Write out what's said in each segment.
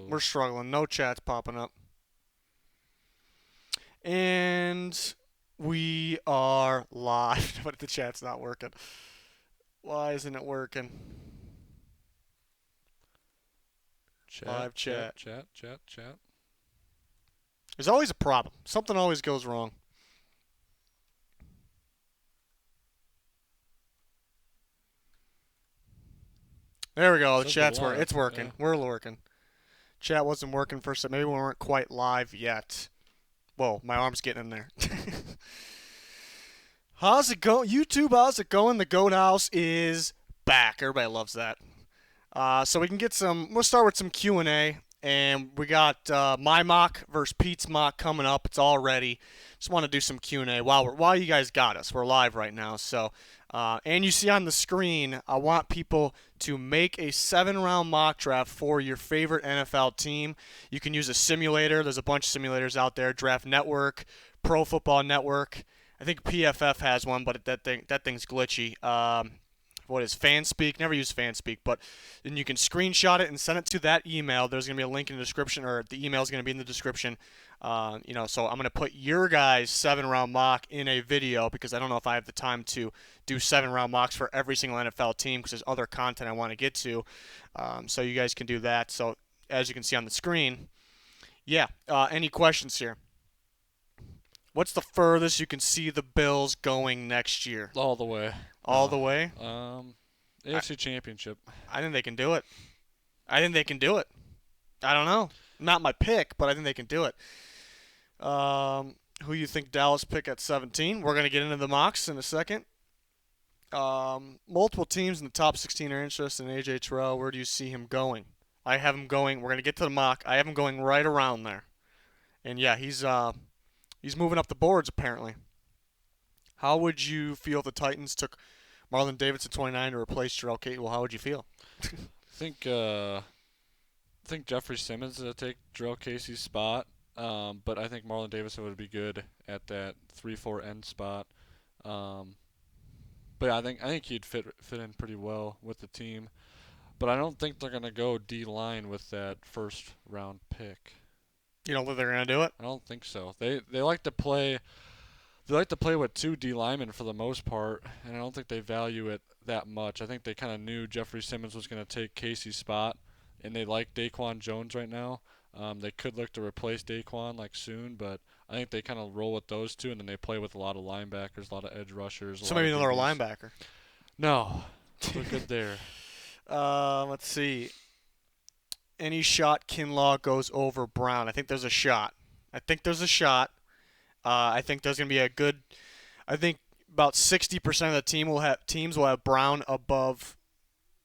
We're struggling. No chats popping up. And we are live, but the chat's not working. Why isn't it working? Live chat. Chat. There's always a problem. Something always goes wrong. There we go. The Says we're chat's working. live. It's working. Yeah. We're working. Chat wasn't working for a second. Maybe we weren't quite live yet. Whoa, my arm's getting in there. How's it going? YouTube, how's it going? The Goat House is back. Everybody loves that. So we can get some. We'll start with some Q&A, and we got my mock versus Pete's mock coming up. It's all ready. Just want to do some Q&A while you guys got us. We're live right now. So, and you see on the screen, I want people to make a 7-round mock draft for your favorite NFL team. You can use a simulator. There's a bunch of simulators out there. Draft Network, Pro Football Network. I think PFF has one, but that thing's glitchy. What is Fanspeak? Never use Fanspeak, but then you can screenshot it and send it to that email. There's gonna be a link in the description, or the email is gonna be in the description. So I'm gonna put your guys' 7-round mock in a video because I don't know if I have the time to do 7-round mocks for every single NFL team because there's other content I want to get to. So you guys can do that. So as you can see on the screen, yeah. Any questions here? What's the furthest you can see the Bills going next year? All the way. All the way? AFC Championship. I think they can do it. I don't know. Not my pick, but I think they can do it. Who you think Dallas pick at 17? We're going to get into the mocks in a second. Multiple teams in the top 16 are interested in A.J. Terrell. Where do you see him going? I have him going. We're going to get to the mock. I have him going right around there. And, yeah, he's moving up the boards, apparently. How would you feel if the Titans took Marlon Davis at 29 to replace Jarrell Casey? Well, how would you feel? I think Jeffrey Simmons will take Jarrell Casey's spot. But I think Marlon Davis would be good at that 3-4 end spot. But I think he'd fit in pretty well with the team. But I don't think they're gonna go D-line with that first round pick. You don't think they're going to do it? I don't think so. They like to play. They like to play with 2 D linemen for the most part, and I don't think they value it that much. I think they kind of knew Jeffrey Simmons was going to take Casey's spot, and they like Daquan Jones right now. They could look to replace Daquan soon, but I think they kind of roll with those 2, and then they play with a lot of linebackers, a lot of edge rushers. So maybe another linebacker. No, they're good there. Let's see. Any shot Kinlaw goes over Brown? I think there's a shot. I think there's going to be a good. I think about 60% of the teams will have Brown above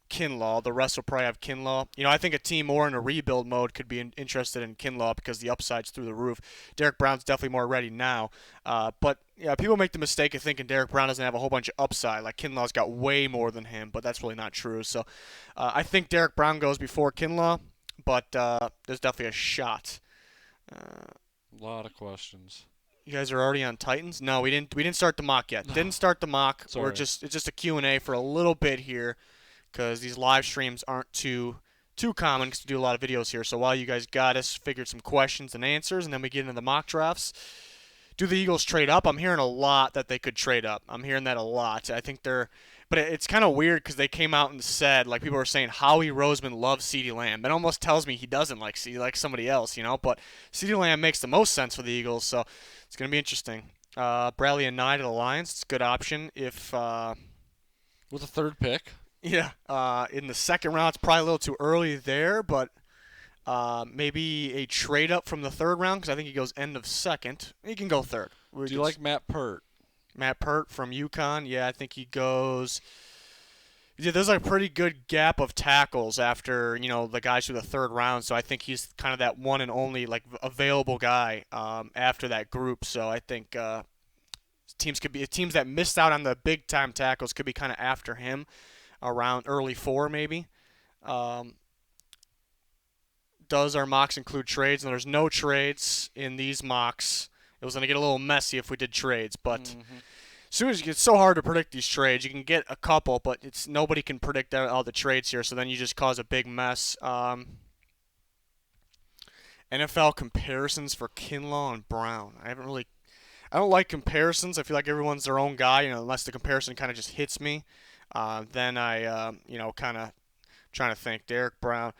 Kinlaw. The rest will probably have Kinlaw. I think a team more in a rebuild mode could be interested in Kinlaw because the upside's through the roof. Derek Brown's definitely more ready now. But yeah, people make the mistake of thinking Derek Brown doesn't have a whole bunch of upside. Like Kinlaw's got way more than him, but that's really not true. So I think Derek Brown goes before Kinlaw, but there's definitely a shot. A lot of questions. You guys are already on Titans? No, we didn't start the mock yet. Didn't start the mock. Sorry. It's just a Q&A for a little bit here because these live streams aren't too common because we do a lot of videos here. So while you guys got us, figured some questions and answers, and then we get into the mock drafts. Do the Eagles trade up? I'm hearing a lot that they could trade up. I'm hearing that a lot. I think but it's kind of weird because they came out and said, like people were saying, Howie Roseman loves CeeDee Lamb. It almost tells me he doesn't like CeeDee, like somebody else, But CeeDee Lamb makes the most sense for the Eagles, so it's going to be interesting. Bradley and Nye to the Lions. It's a good option if with a 3rd pick. Yeah, in the 2nd round, it's probably a little too early there, but maybe a trade up from the 3rd round because I think he goes end of 2nd. He can go 3rd. Do you like Matt Pert? Matt Pert from UConn. Yeah, I think he goes. Yeah, there's a pretty good gap of tackles after the guys through the 3rd round. So I think he's kind of that one and only available guy after that group. So I think teams that missed out on the big time tackles could be kind of after him around early 4 maybe. Does our mocks include trades? And there's no trades in these mocks. It was going to get a little messy if we did trades, but as soon as it's so hard to predict these trades, you can get a couple, but nobody can predict all the trades here, so then you just cause a big mess. NFL comparisons for Kinlaw and Brown. I don't like comparisons. I feel like everyone's their own guy, unless the comparison kind of just hits me. Then kind of trying to think. Derek Brown.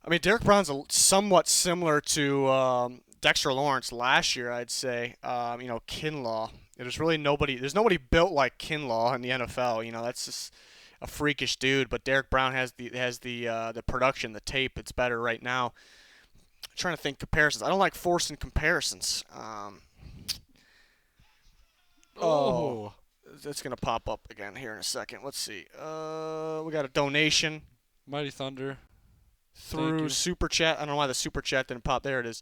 I mean, Derek Brown's somewhat similar to Dexter Lawrence last year, I'd say. Kinlaw. There's really nobody. There's nobody built like Kinlaw in the NFL. That's just a freakish dude. But Derek Brown has the production, the tape. It's better right now. I'm trying to think comparisons. I don't like forcing comparisons. Oh, Oh, it's gonna pop up again here in a second. Let's see. We got a donation Mighty Thunder. Thank through you. Super Chat. I don't know why the Super Chat didn't pop. There it is.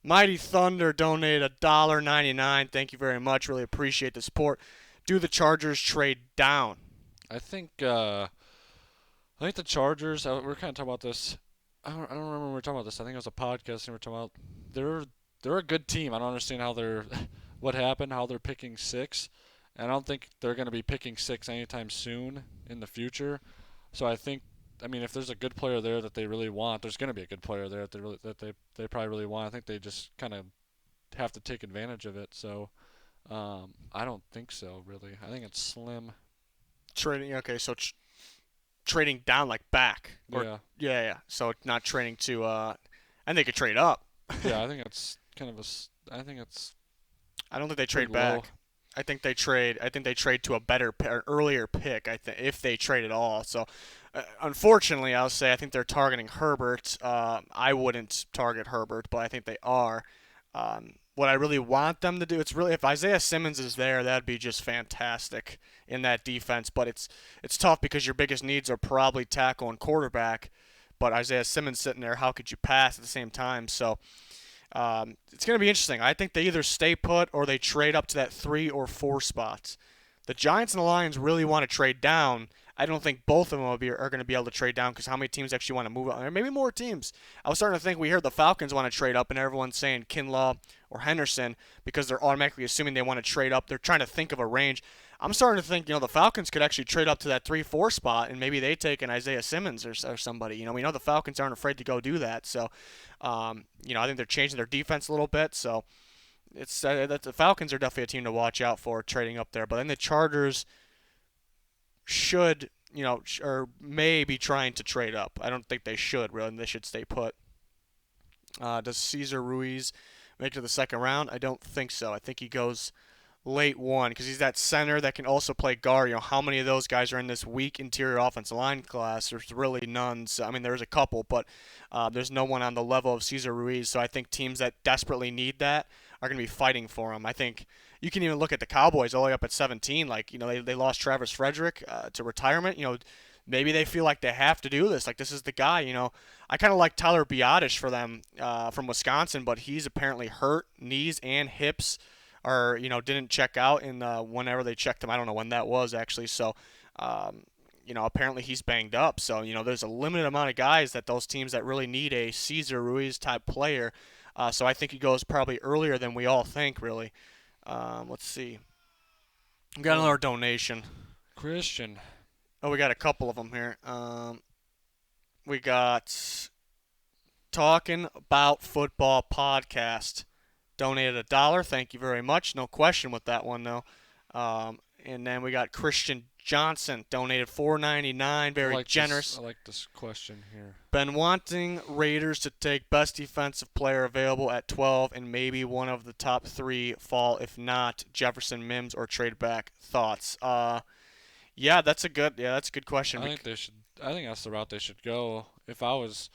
Mighty Thunder donated $1.99. Thank you very much. Really appreciate the support. Do the Chargers trade down? I think the Chargers. We're kind of talking about this. I don't remember when we were talking about this. I think it was a podcast and we were talking about they're a good team. I don't understand how they're what happened, how they're picking six. And I don't think they're going to be picking six anytime soon in the future. So I mean, if there's a good player there that they really want, there's going to be a good player there that they probably really want. I think they just kind of have to take advantage of it. So I don't think so, really. I think it's slim. Trading. Okay, so trading down like back. Or Yeah. yeah. So not trading to. And they could trade up. Yeah, I think it's kind of I think it's I don't think they pretty trade low. back. I think they trade. I think they trade to a better, earlier pick. I think if they trade at all. So, unfortunately, I'll say I think they're targeting Herbert. I wouldn't target Herbert, but I think they are. What I really want them to do, it's really if Isaiah Simmons is there, that'd be just fantastic in that defense. But it's tough because your biggest needs are probably tackle and quarterback. But Isaiah Simmons sitting there, how could you pass at the same time? So it's going to be interesting. I think they either stay put or they trade up to that 3 or 4 spots. The Giants and the Lions really want to trade down. I don't think both of them are going to be able to trade down because how many teams actually want to move up? Or maybe more teams. I was starting to think we heard the Falcons want to trade up, and everyone's saying Kinlaw or Henderson because they're automatically assuming they want to trade up. They're trying to think of a range. I'm starting to think, the Falcons could actually trade up to that 3-4 spot, and maybe they take an Isaiah Simmons or somebody. We know the Falcons aren't afraid to go do that. So, I think they're changing their defense a little bit. So, it's that the Falcons are definitely a team to watch out for trading up there. But then the Chargers should, or may be trying to trade up. I don't think they should, really. They should stay put. Does Cesar Ruiz make it to the second round? I don't think so. I think he goes late one because he's that center that can also play guard. How many of those guys are in this weak interior offensive line class? There's really none. So, I mean, there's a couple, but there's no one on the level of Cesar Ruiz. So I think teams that desperately need that are going to be fighting for him. I think you can even look at the Cowboys all the way up at 17. Like, they lost Travis Frederick to retirement. Maybe they feel like they have to do this. Like, this is the guy. I kind of like Tyler Biotish for them from Wisconsin, but he's apparently hurt knees and hips, or didn't check out in whenever they checked him. I don't know when that was actually. So, apparently he's banged up. So there's a limited amount of guys that those teams that really need a Cesar Ruiz type player. So I think he goes probably earlier than we all think. Really. Let's see. We got another donation. Christian. Oh, we got a couple of them here. We got Talking About Football podcast. Donated $1. Thank you very much. No question with that one though. And then we got Christian Johnson donated $4.99. Very generous. I like this question here. Been wanting Raiders to take best defensive player available at 12 and maybe one of the top 3 fall. If not, Jefferson, Mims, or trade back. Thoughts? That's a good question. I think that's the route they should go. If I was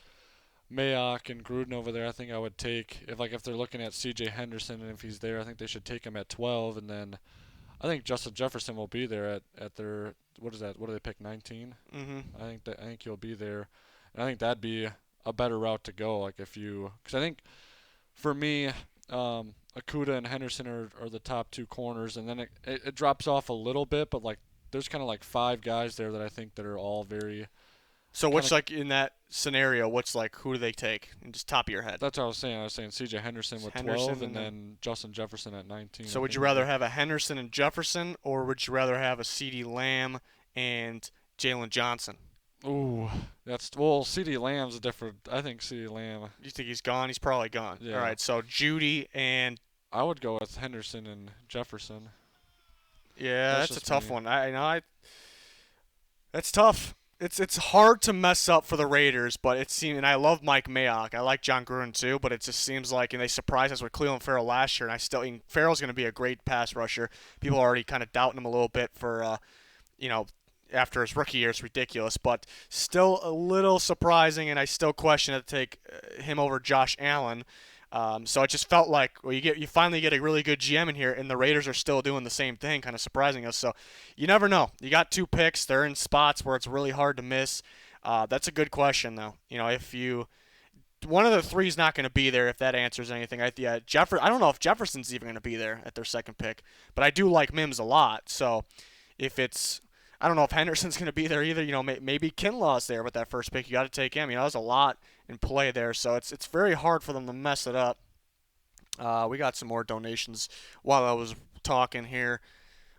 Mayock and Gruden over there, I think I would take if they're looking at C.J. Henderson and if he's there, I think they should take him at 12, and then I think Justin Jefferson will be there at their what is that? What do they pick 19? Mm-hmm. I think he'll be there, and I think that'd be a better route to go. Because I think for me, Akuda and Henderson are the top 2 corners, and then it drops off a little bit, but there's kind of 5 guys there that I think that are all very. So what's in that scenario? Who do they take? In just top of your head. That's what I was saying. I was saying C.J. Henderson with 12, and then Justin Jefferson at 19. So would you rather have a Henderson and Jefferson, or would you rather have a CeeDee Lamb and Jalen Johnson? Ooh, that's well. CeeDee Lamb's a different. I think CeeDee Lamb. You think he's gone? He's probably gone. All Yeah, right, so Judy and I would go with Henderson and Jefferson. yeah, That's that's a just tough me. one. I know I That's tough. It's hard to mess up for the Raiders, but it seems, and I love Mike Mayock. I like John Gruden too, but it just seems like, and they surprised us with Cleveland Farrell last year, and I still, and Farrell's going to be a great pass rusher. People are already kind of doubting him a little bit for, you know, after his rookie year. It's ridiculous, but still a little surprising, and I still question it to take him over Josh Allen. So it just felt like, well, you finally get a really good GM in here, and the Raiders are still doing the same thing, kind of surprising us. So you never know. You got two picks; they're in spots where it's really hard to miss. That's a good question, though. If you one of the three is not going to be there, if that answers anything. I don't know if Jefferson's even going to be there at their second pick, but I do like Mims a lot. So if it's I don't know if Henderson's going to be there either. Maybe Kinlaw's there with that first pick. You got to take him. There's a lot in play there, so it's very hard for them to mess it up. We got some more donations while I was talking here.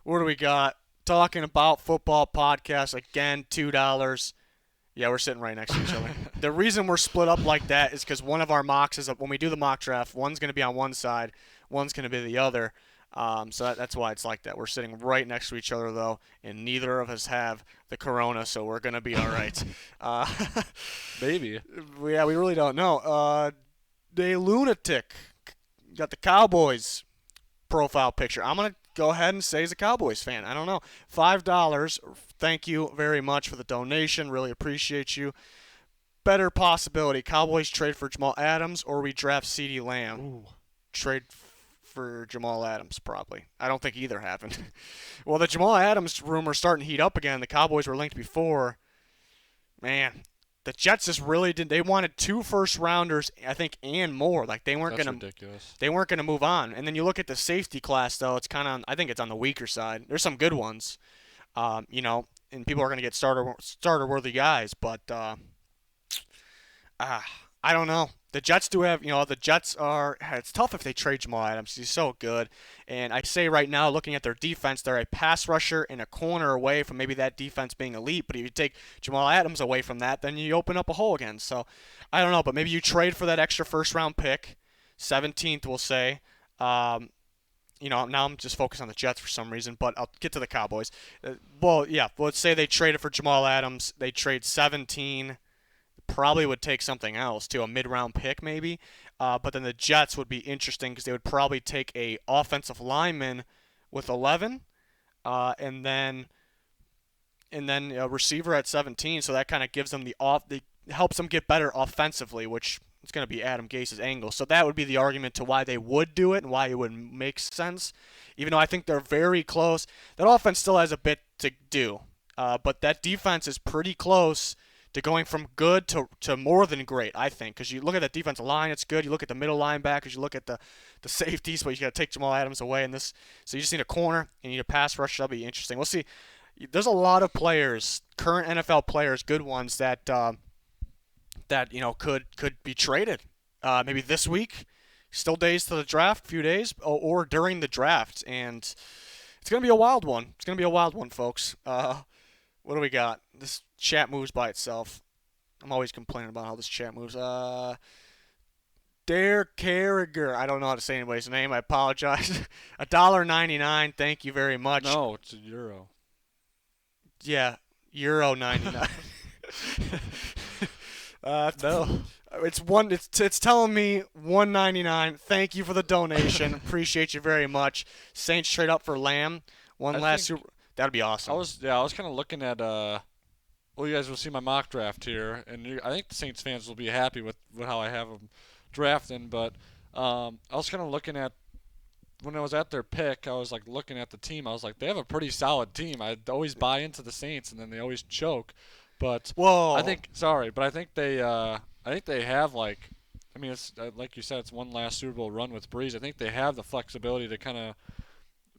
What do we got? Talking about football podcast again, $2. Yeah, we're sitting right next to each other. The reason we're split up like that is because one of our mocks is when we do the mock draft, one's going to be on one side, one's going to be the other. So that's why it's like that. We're sitting right next to each other though, and neither of us have the corona, so we're going to be all right. Uh, Maybe. yeah, we really don't know. The lunatic got the Cowboys profile picture. I'm gonna go ahead and say he's a Cowboys fan. I don't know. $5. Thank you very much for the donation. Really appreciate you. Better possibility: Cowboys trade for Jamal Adams, or we draft CeeDee Lamb. Ooh. Trade for Jamal Adams, probably. I don't think either happened. Well, the Jamal Adams rumor starting to heat up again. The Cowboys were linked before. Man, the Jets just really did. They wanted two first rounders, I think, and more. Like That's ridiculous. they weren't gonna move on. And then you look at the safety class, though. It's kind of, I think it's on the weaker side. There's some good ones, and people are gonna get starter worthy guys, but Ah, I don't know. The Jets do have, the Jets are. It's tough if they trade Jamal Adams. He's so good, and I say right now, looking at their defense, they're a pass rusher and a corner away from maybe that defense being elite. But if you take Jamal Adams away from that, then you open up a hole again. So I don't know, but maybe you trade for that extra first round pick, 17th, we'll say. Now I'm just focused on the Jets for some reason, but I'll get to the Cowboys. Well, yeah, let's say they traded for Jamal Adams. They trade 17, probably would take something else too, a mid-round pick maybe. But then the Jets would be interesting because they would probably take a offensive lineman with 11, and then a receiver at 17. So that kind of gives them helps them get better offensively, which is going to be Adam Gase's angle. So that would be the argument to why they would do it and why it would make sense. Even though I think they're very close, that offense still has a bit to do. But that defense is pretty close to going from good to more than great, I think. Because you look at that defensive line, it's good. You look at the middle linebackers, you look at the safeties, but you got to take Jamal Adams away in this. So you just need a corner and you need a pass rush. That'll be interesting. We'll see. There's a lot of players, current NFL players, good ones that could be traded. Maybe this week. Still days to the draft, few days, or during the draft, and it's gonna be a wild one. It's gonna be a wild one, folks. What do we got? This chat moves by itself. I'm always complaining about how this chat moves. Dare Carriger. I don't know how to say anybody's name. I apologize. $1.99. Thank you very much. No, it's a euro. Yeah, Euro 99. No. It's telling me 199. Thank you for the donation. Appreciate you very much. Saints trade up for Lamb. One I last think Super. That'd be awesome. I was kind of looking at well, you guys will see my mock draft here, and I think the Saints fans will be happy with how I have them drafting. But I was kind of looking at when I was at their pick, I was like looking at the team. I was like, they have a pretty solid team. I always buy into the Saints, and then they always choke. But Whoa. but I think they have like, I mean, it's like you said, it's one last Super Bowl run with Breeze. I think they have the flexibility to kind of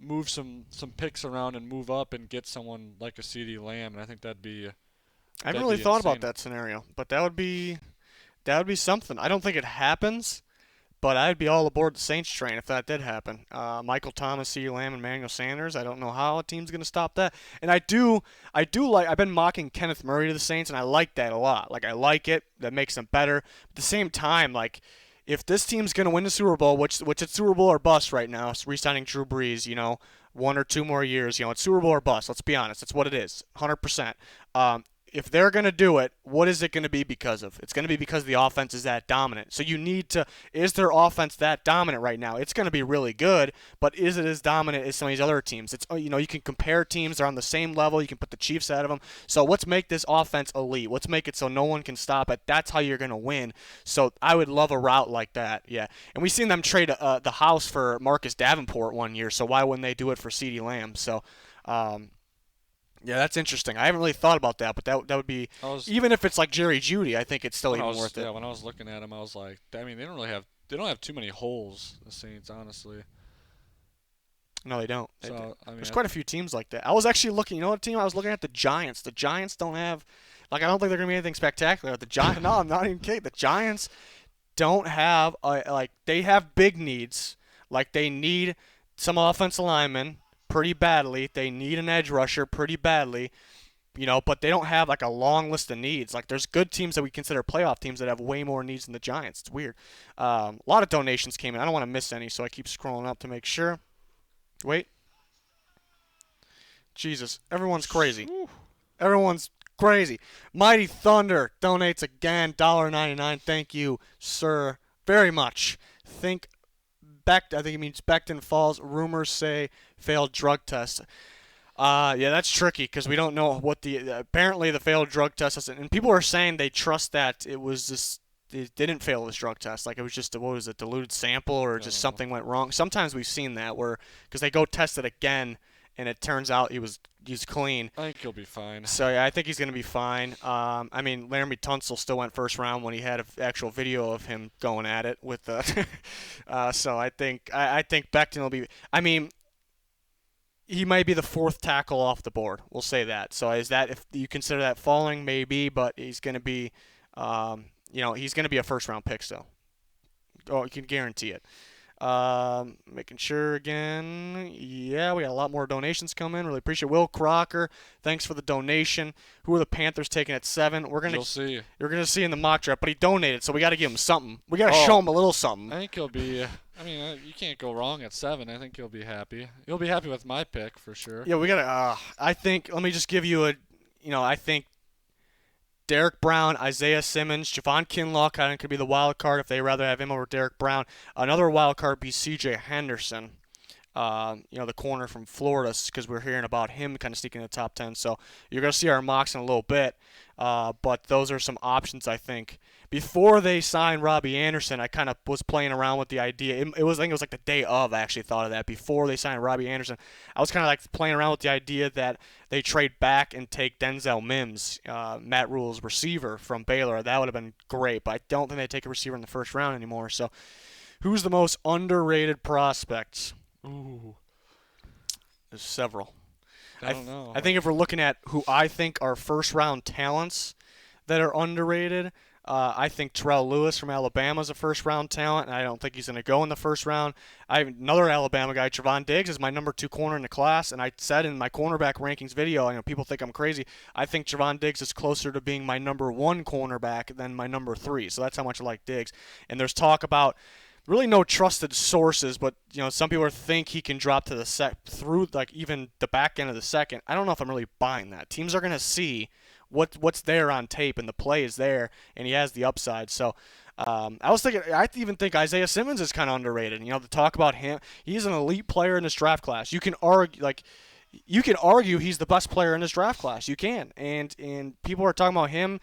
move some picks around and move up and get someone like a CD Lamb, and I think I haven't that'd really be thought about insane. that scenario, but that would be something. I don't think it happens, but I'd be all aboard the Saints train if that did happen. Michael Thomas, CeeDee Lamb, and Emmanuel Sanders. I don't know how a team's gonna stop that. And I do like. I've been mocking Kenneth Murray to the Saints, and I like that a lot. Like I like it. That makes them better. At the same time, like if this team's gonna win the Super Bowl, which it's Super Bowl or bust right now, it's re-signing Drew Brees, 1 or 2 more years, it's Super Bowl or bust. Let's be honest, that's what it is, 100%. If they're going to do it, what is it going to be because of? It's going to be because the offense is that dominant. So you need to, is their offense that dominant right now? It's going to be really good, but is it as dominant as some of these other teams? It's, you can compare teams, they're on the same level, you can put the Chiefs out of them. So let's make this offense elite. Let's make it so no one can stop it. That's how you're going to win. So I would love a route like that, yeah. And we've seen them trade the house for Marcus Davenport one year, so why wouldn't they do it for CeeDee Lamb? So, yeah, that's interesting. I haven't really thought about that, but that would be even if it's like Jerry Jeudy, I think it's still even worth it. Yeah, when I was looking at them, I was like, I mean, they don't have too many holes. The Saints, honestly. No, they don't. So I mean, there's quite a few teams like that. I was actually looking. You know what team I was looking at? The Giants. The Giants don't have, like, I don't think they're gonna be anything spectacular. The Giants. No, I'm not even kidding. The Giants don't have they have big needs. Like they need some offensive linemen pretty badly. They need an edge rusher pretty badly. But they don't have like a long list of needs. Like there's good teams that we consider playoff teams that have way more needs than the Giants. It's weird. A lot of donations came in. I don't want to miss any, so I keep scrolling up to make sure. Wait. Jesus, everyone's crazy. Everyone's crazy. Mighty Thunder donates again, $1.99. Thank you, sir, very much. I think it means Becton Falls. Rumors say failed drug test. Yeah, that's tricky because we don't know what apparently the failed drug test is, and people are saying they trust that it didn't fail this drug test. Like it was just what was it, diluted sample, or just something went wrong. Sometimes we've seen that where because they go test it again and it turns out he's clean. I think he'll be fine. So yeah, I think he's gonna be fine. I mean, Laramie Tunsil still went first round when he had an actual video of him going at it with the. So I think Becton will be. I mean, he might be the fourth tackle off the board. We'll say that. So is that if you consider that falling, maybe, but he's gonna be, he's gonna be a first round pick still. Oh, you can guarantee it. Making sure again. Yeah, we got a lot more donations coming. Really appreciate it. Will Crocker, thanks for the donation. Who are the Panthers taking at 7? You'll see. You're gonna see in the mock draft, but he donated, so we got to give him something. We got to show him a little something. I think he'll be. I mean, you can't go wrong at 7. I think he'll be happy. He'll be happy with my pick for sure. Yeah, we gotta. I think. Let me just give you a. I think Derek Brown, Isaiah Simmons, Javon Kinlaw kind of could be the wild card if they rather have him over Derek Brown. Another wild card would be C.J. Henderson, the corner from Florida, because we're hearing about him kind of sneaking in the top 10. So you're going to see our mocks in a little bit, but those are some options, I think. Before they signed Robbie Anderson, I kind of was playing around with the idea. I think it was like the day of I actually thought of that. Before they signed Robbie Anderson, I was kind of like playing around with the idea that they trade back and take Denzel Mims, Matt Rule's receiver from Baylor. That would have been great, but I don't think they take a receiver in the first round anymore. So who's the most underrated prospects? Ooh. There's several. I don't know. I think if we're looking at who I think are first-round talents that are underrated, I think Terrell Lewis from Alabama is a first-round talent, and I don't think he's going to go in the first round. I have another Alabama guy, Trevon Diggs, is my number 2 corner in the class, and I said in my cornerback rankings video, I know people think I'm crazy, I think Trevon Diggs is closer to being my number 1 cornerback than my number 3, so that's how much I like Diggs. And there's talk about really no trusted sources, but some people think he can drop to the through like even the back end of the second. I don't know if I'm really buying that. Teams are going to see what's there on tape, and the play is there, and he has the upside. So I was thinking, I even think Isaiah Simmons is kind of underrated. To talk about him, he's an elite player in this draft class. You can argue he's the best player in this draft class. You can, and people are talking about him.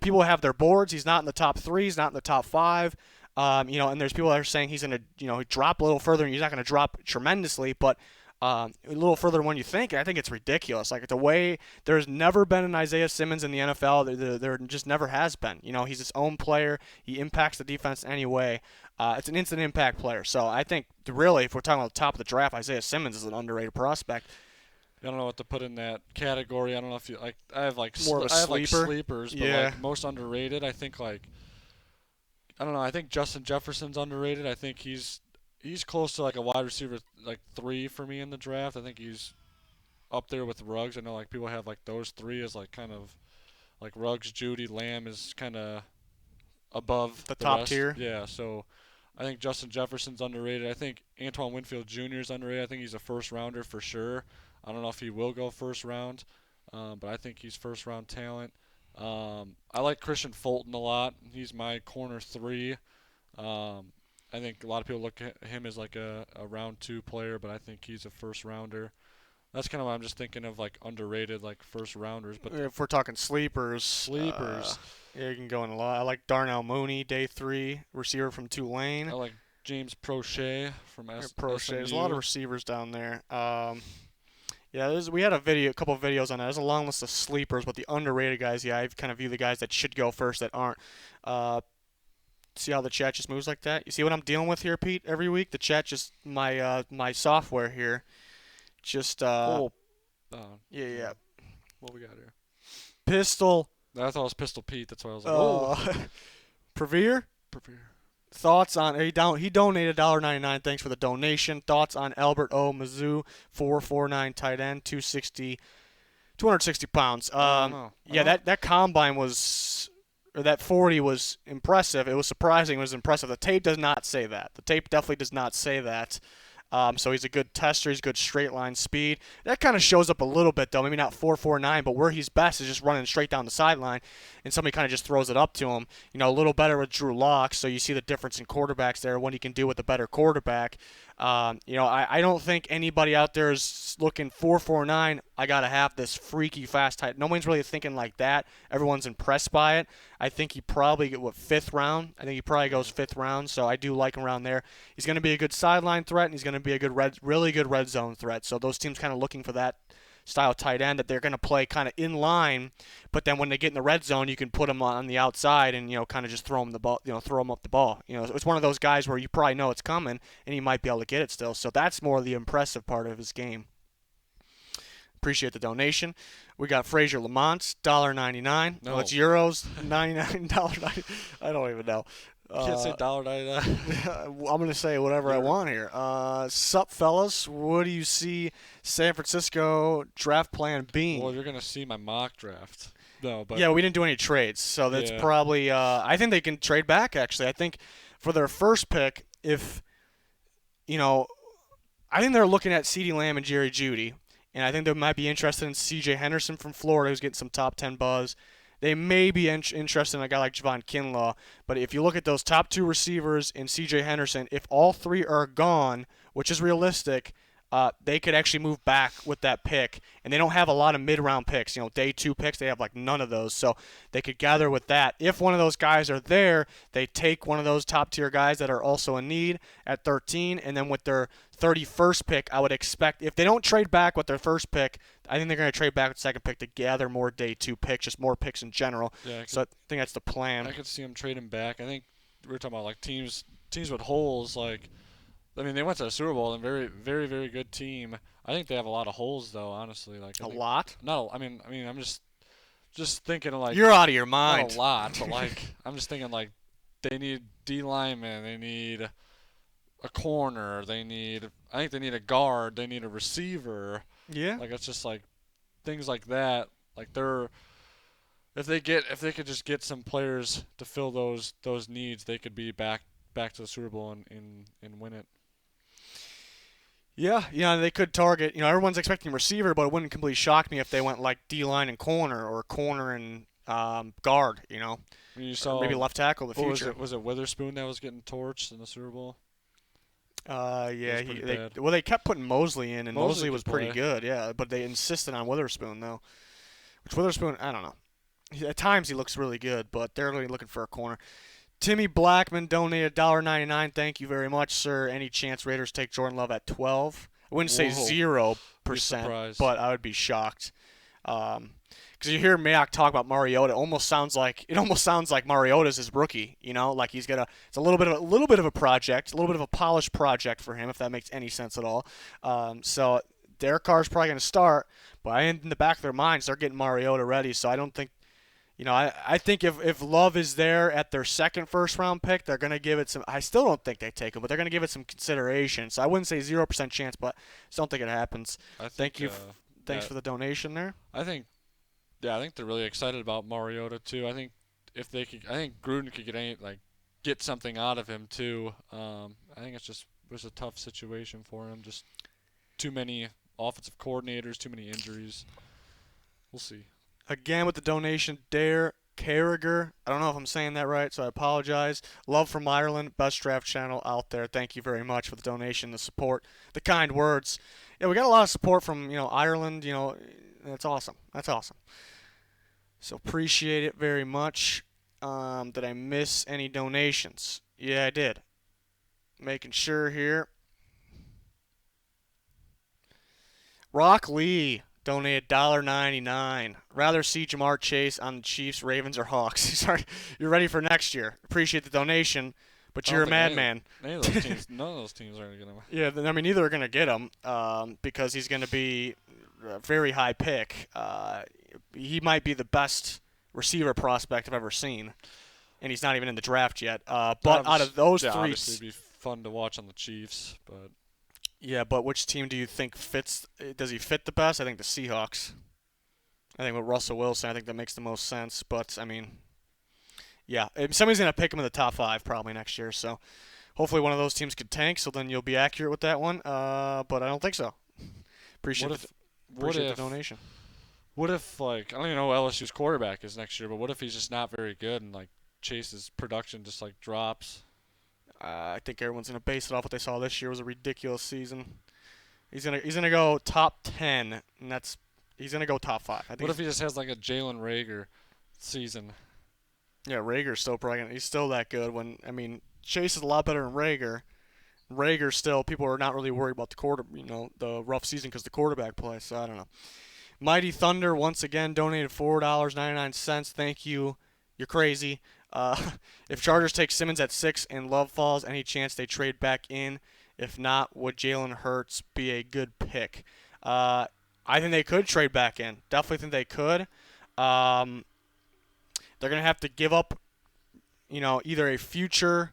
People have their boards. He's not in the top 3. He's not in the top 5. And there's people that are saying he's going to, drop a little further, and he's not going to drop tremendously, but a little further than when you think. And I think it's ridiculous. Like, the way there's never been an Isaiah Simmons in the NFL. There just never has been. He's his own player. He impacts the defense anyway. It's an instant impact player. So I think, really, if we're talking about the top of the draft, Isaiah Simmons is an underrated prospect. I don't know what to put in that category. I don't know if you like. I have like more of a sleeper. Sleepers, but yeah. Like most underrated. I think like I don't know. I think Justin Jefferson's underrated. I think he's close to like a wide receiver like 3 for me in the draft. I think he's up there with Ruggs. I know like people have like those 3 as like kind of like Ruggs, Judy, Lamb is kind of above The the top rest. tier. Yeah, so I think Justin Jefferson's underrated. I think Antoine Winfield Jr. is underrated. I think he's a first rounder for sure. I don't know if he will go first round, but I think he's first round talent. I like Christian Fulton a lot. He's my corner 3. Um, I think a lot of people look at him as like a round 2 player, but I think he's a first rounder. That's kind of what I'm just thinking of like underrated like first rounders, but If we're talking sleepers, sleepers. yeah, you can go in a lot. I like Darnell Mooney, day 3, receiver from I Tulane. like James Prochet from Prochet. There's a lot of SMU. receivers down there. Yeah, we had a couple of videos on that. There's a long list of sleepers, but the underrated guys, yeah, I kind of view the guys that should go first that aren't. Uh, See how the chat just moves like that? You see what I'm dealing with here, Pete? Every week, the chat just my software here just Oh, yeah, yeah. yeah. What we got here? Pistol I thought it was Pistol Pete. That's why I was like, oh, uh Prevere. prepare. Thoughts on he donated $1.99. Thanks for the donation. Thoughts on Albert O. Mizzou 449 tight end 260 pounds. I don't know. Yeah, that combine was or that 40 was impressive. It was surprising. It was impressive. The tape does not say that. The tape definitely does not say that. So he's a good tester. He's good straight line speed. That kind of shows up a little bit though. Maybe not 4.49, but where he's best is just running straight down the sideline, and somebody kind of just throws it up to him. You know, a little better with Drew Lock. So you see the difference in quarterbacks there. What he can do with a better quarterback. You know, I don't think anybody out there is looking 4.49. I gotta have this freaky fast tight. No one's really thinking like that. Everyone's impressed by it. I think he probably get 5th round. I think he probably goes 5th round. So I do like him around there. He's going to be a good sideline threat, and he's going to be a really good red zone threat. So those teams kind of looking for that style tight end that they're going to play kind of in line, but then when they get in the red zone, you can put them on the outside and kind of just throw them the ball, throw them up the ball. It's one of those guys where you probably know it's coming, and he might be able to get it still. So that's more the impressive part of his game. Appreciate the donation. We got Fraser Lamont, $1.99. No. Oh, it's euros, $99. I don't even know. You can't say $1.99. I'm going to say whatever I want here. Sup, fellas? What do you see San Francisco draft plan being? Well, you're gonna see my mock draft. No, but Yeah, we didn't do any trades, so that's Yeah. probably. I think they can trade back. Actually, I think for their first pick, if I think they're looking at CeeDee Lamb and Jerry Jeudy, and I think they might be interested in C.J. Henderson from Florida, who's getting some top 10 buzz. They may be interested in a guy like Javon Kinlaw, but if you look at those top 2 receivers in C.J. Henderson, if all 3 are gone, which is realistic, they could actually move back with that pick. And they don't have a lot of mid-round picks. Day 2 picks, they have like none of those. So they could gather with that. If one of those guys are there, they take one of those top-tier guys that are also in need at 13. And then with their 31st pick, I would expect, if they don't trade back with their first pick, I think they're going to trade back with the second pick to gather more day 2 picks, just more picks in general. yeah, So I think that's the plan. I could see them trading back. I think we were talking about like teams with holes. Like, I mean, they went to the Super Bowl and very, very, very good team. I think they have a lot of holes though. Honestly, like A lot? not. I mean, I'm just thinking of like You're out of your not mind. a lot, but like I'm just thinking like they need D lineman, they need a corner, I think they need a guard, they need a receiver. Yeah. Like it's just like things like that. Like if they could just get some players to fill those needs, they could be back to the Super Bowl and win it. Yeah, they could target. Everyone's expecting receiver, but it wouldn't completely shock me if they went like D line and corner, or corner and guard. When you Or saw maybe left tackle in the what was future. it? Was it Witherspoon that was getting torched in the Super Bowl? Yeah, It was pretty bad. they kept putting Mosley in, and Mosley Mosley was could pretty play. good. Yeah, but they insisted on Witherspoon though. Which Witherspoon, I don't know. At times he looks really good, but they're really looking for a corner. Timmy Blackman donated $1.99. Thank you very much, sir. Any chance Raiders take Jordan Love at 12? I wouldn't say Whoa. 0%, surprised. but I would be shocked. Because you hear Mayock talk about Mariota, it almost sounds like Mariota's his rookie. Like he's gonna. It's a little bit of a project, a little bit of a polished project for him, if that makes any sense at all. So Derek Carr's probably gonna start, but in the back of their minds, they're getting Mariota ready. So I don't think. I think if Love is there at their second first round pick, they're going to give it some. I still don't think they take him, but they're going to give it some consideration. So I wouldn't say 0% chance, but I just don't think it happens. I Thank think you. Thanks yeah, for the donation there. I think yeah, I think they're really excited about Mariota too. I think if they could, I think Gruden could get something out of him too. I think it was a tough situation for him. Just too many offensive coordinators, too many injuries. We'll see. Again with the donation, Dare Carragher. I don't know if I'm saying that right, so I apologize. Love from Ireland, best draft channel out there. Thank you very much for the donation, the support, the kind words. Yeah, we got a lot of support from Ireland. That's awesome. That's awesome. So appreciate it very much. Did I miss any donations? Yeah, I did. Making sure here. Rock Lee donated $1.99. Rather see Jamar Chase on the Chiefs, Ravens, or Hawks. Sorry, you're ready for next year. Appreciate the donation, but I you're don't a think madman. any of those teams, none of those teams are gonna. Yeah, I mean, neither are going to get him because he's going to be a very high pick. He might be the best receiver prospect I've ever seen, and he's not even in the draft yet. But out of those yeah, three, obviously it'd be fun to watch on the Chiefs, but yeah, but which team do you think fits? Does he fit the best? I think the Seahawks. I think with Russell Wilson, I think that makes the most sense. But I mean, yeah, somebody's gonna pick him in the top 5 probably next year. So hopefully one of those teams could tank. So then you'll be accurate with that one. But I don't think so. Appreciate what the, if what appreciate the if donation. what if like I don't even know who LSU's quarterback is next year, but what if he's just not very good and like Chase's production just like drops? I think everyone's gonna base it off what they saw this year was a ridiculous season. He's gonna go top 10, and he's gonna go top 5. I think. What if he just has like a Jalen Rager season? Yeah, Rager's still probably he's still that good. When I mean Chase is a lot better than Rager. Rager still people are not really worried about the rough season because the quarterback play. So I don't know. Mighty Thunder once again donated $4.99. Thank you. You're crazy. If Chargers take Simmons at 6 and Love falls, any chance they trade back in? If not, would Jalen Hurts be a good pick? I think they could trade back in. Definitely think they could. Um, they're gonna have to give up, either a future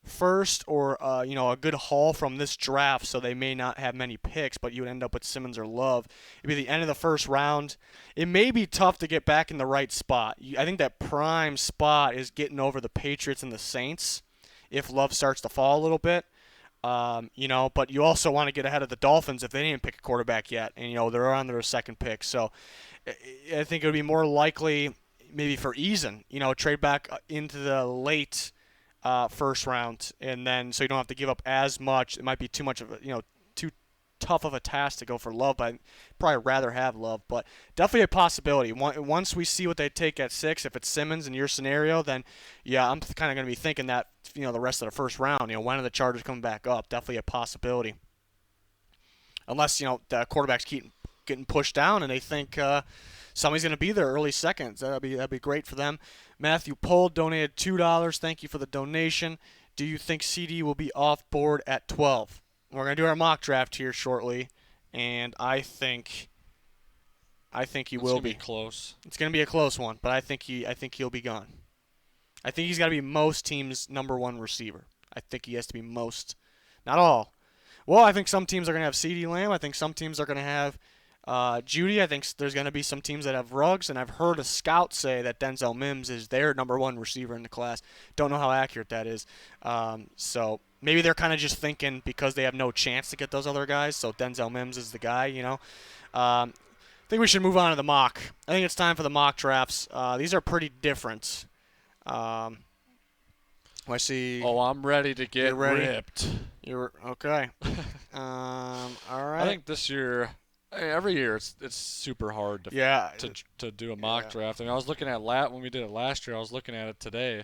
first or a good haul from this draft, so they may not have many picks, but you would end up with Simmons or Love. It'd be the end of the first round. It may be tough to get back in the right spot. I think that prime spot is getting over the Patriots and the Saints if Love starts to fall a little bit. But you also want to get ahead of the Dolphins if they didn't pick a quarterback yet, and they're on their second pick. So I think it would be more likely maybe for Eason, trade back into the late first round, and then so you don't have to give up as much. It might be too much of too tough of a task to go for Love, but I'd probably rather have Love. But definitely a possibility. Once we see what they take at 6, if it's Simmons in your scenario, then yeah, I'm kind of going to be thinking that the rest of the first round. When are the Chargers coming back up? Definitely a possibility. Unless the quarterbacks keep getting pushed down and they think somebody's going to be there early seconds. That'd be great for them. Matthew Pohl donated $2. Thank you for the donation. Do you think CD will be off board at 12? We're going to do our mock draft here shortly, and I think he will be. It's gonna be close. It's going to be a close one, but I think he'll be gone. I think he's got to be most teams' #1 receiver. I think he has to be most, not all. Well, I think some teams are going to have CeeDee Lamb. I think some teams are going to have Judy. I think there's going to be some teams that have Ruggs, and I've heard a scout say that Denzel Mims is their #1 receiver in the class. Don't know how accurate that is. So maybe they're kind of just thinking because they have no chance to get those other guys, so Denzel Mims is the guy, I think we should move on to the mock. I think it's time for the mock drafts. These are pretty different. I see. Oh, I'm ready to get ripped. You're okay. All right. I think this year, every year it's super hard to do a mock draft. I mean, I was looking at when we did it last year. I was looking at it today.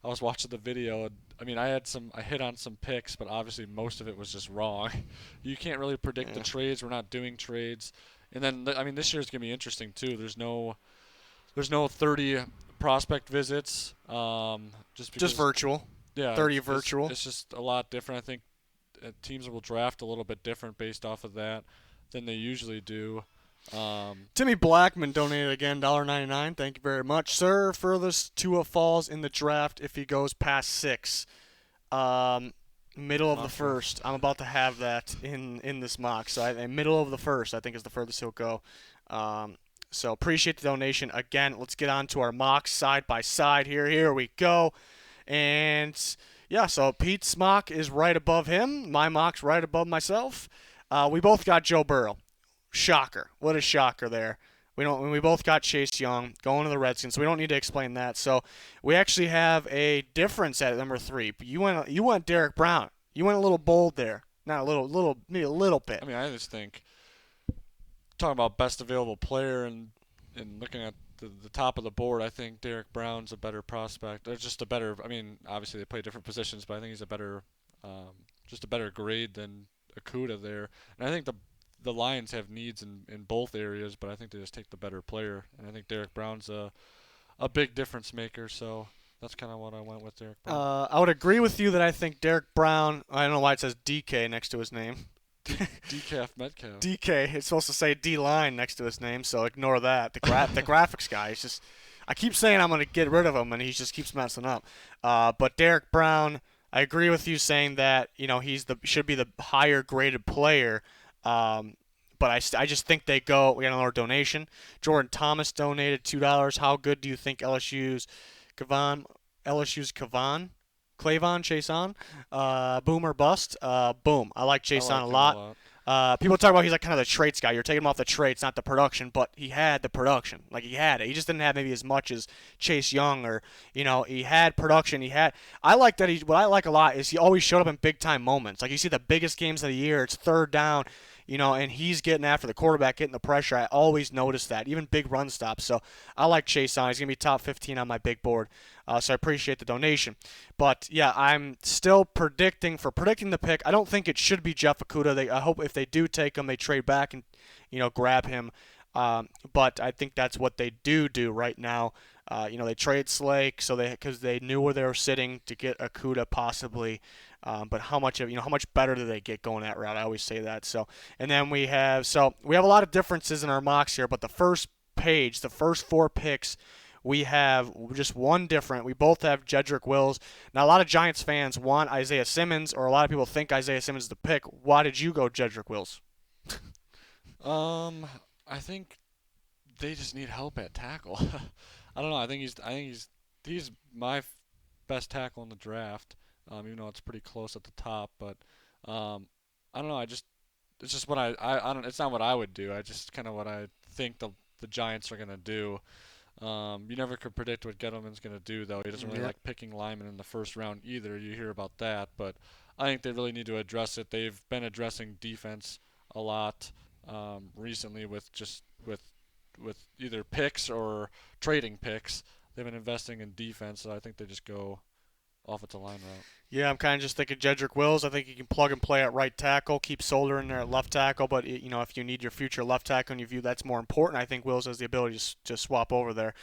I was watching the video. And, I mean, I hit on some picks, but obviously most of it was just wrong. You can't really predict the trades. We're not doing trades. And then this year's gonna be interesting too. There's no 30 prospect visits. Just virtual. Yeah, 30 virtual. It's just a lot different. I think teams will draft a little bit different based off of that than they usually do. Timmy Blackman donated again, $1.99. Thank you very much, sir. Furthest Tua falls in the draft if he goes past 6. Um, Middle of the Okay. first. I'm about to have that in this mock. So middle of the first, I think, is the furthest he'll go. Um, so appreciate the donation again. Let's get on to our mocks side by side here. Here we go. And yeah, so Pete's mock is right above him. My mock's right above myself. We both got Joe Burrow. Shocker. What a shocker there. We both got Chase Young going to the Redskins, so we don't need to explain that. So we actually have a difference at number 3. You went Derek Brown. You went a little bold there. Not a little maybe a little bit. I mean, I just think talking about best available player and looking at the top of the board, I think Derek Brown's a better prospect. Or just a better. I mean, obviously they play different positions, but I think he's a better, just a better grade than Akuda there. And I think the Lions have needs in both areas, but I think they just take the better player. And I think Derek Brown's a big difference maker. So that's kind of what I went with Derek Brown. I would agree with you that I think Derek Brown. I don't know why it says DK next to his name. Decaf Metcalf. DK. It's supposed to say D line next to his name, so ignore that. The graphics guy. It's just I keep saying I'm gonna get rid of him, and he just keeps messing up. But Derek Brown, I agree with you saying that should be the higher graded player. But I just think they go. We got another donation. Jordan Thomas donated $2. How good do you think Kavon Clavon Chase on? Boom or bust? Boom. I like I Chase on like a him a lot. lot. People talk about he's like kind of the traits guy. You're taking him off the traits, not the production, but he had the production. Like he had it. He just didn't have maybe as much as Chase Young or he had production. I like that what I like a lot is he always showed up in big time moments. Like you see the biggest games of the year, it's third down, and he's getting after the quarterback, getting the pressure. I always notice that, even big run stops. So I like Chase on. He's gonna be top 15 on my big board. So I appreciate the donation. But yeah, I'm still predicting the pick. I don't think it should be Jeff Okudah. I hope if they do take him, they trade back and grab him. But I think that's what they do right now. They trade Slake because they knew where they were sitting to get Okudah possibly. But how much better do they get going that route? I always say that. And then we have a lot of differences in our mocks here. But the first page, the first 4 picks, we have just one different. We both have Jedrick Wills. Now, a lot of Giants fans want Isaiah Simmons, or a lot of people think Isaiah Simmons is the pick. Why did you go Jedrick Wills? Um, I think they just need help at tackle. I don't know. I think he's my best tackle in the draft. Even though it's pretty close at the top, but I don't know. It's just what I don't. It's not what I would do. I just kind of what I think the Giants are gonna do. You never could predict what Gettleman's gonna do, though. He doesn't really Yeah. like picking linemen in the first round either. You hear about that, but I think they really need to address it. They've been addressing defense a lot recently with either picks or trading picks. They've been investing in defense, so I think they just go offensive line route. Yeah, I'm kind of just thinking Jedrick Wills. I think you can plug and play at right tackle, keep Solder in there at left tackle. But if you need your future left tackle and you view that's more important, I think Wills has the ability to just swap over there.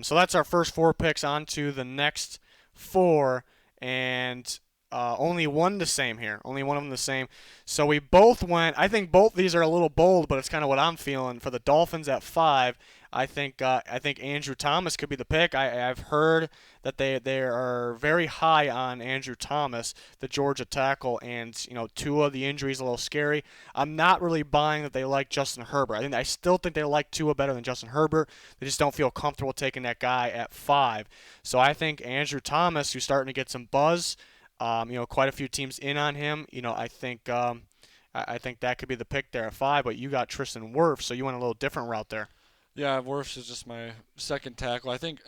So that's our first 4 picks. On to the next 4, and only one the same here. Only one of them the same. So we both went. I think both these are a little bold, but it's kind of what I'm feeling for the Dolphins at 5. I think Andrew Thomas could be the pick. I've heard that they are very high on Andrew Thomas, the Georgia tackle, and Tua, the injury is a little scary. I'm not really buying that they like Justin Herbert. I still think they like Tua better than Justin Herbert. They just don't feel comfortable taking that guy at 5. So I think Andrew Thomas, who's starting to get some buzz, quite a few teams in on him. I think that could be the pick there at 5. But you got Tristan Wirfs, so you went a little different route there. Yeah, Wirfs is just my second tackle. I think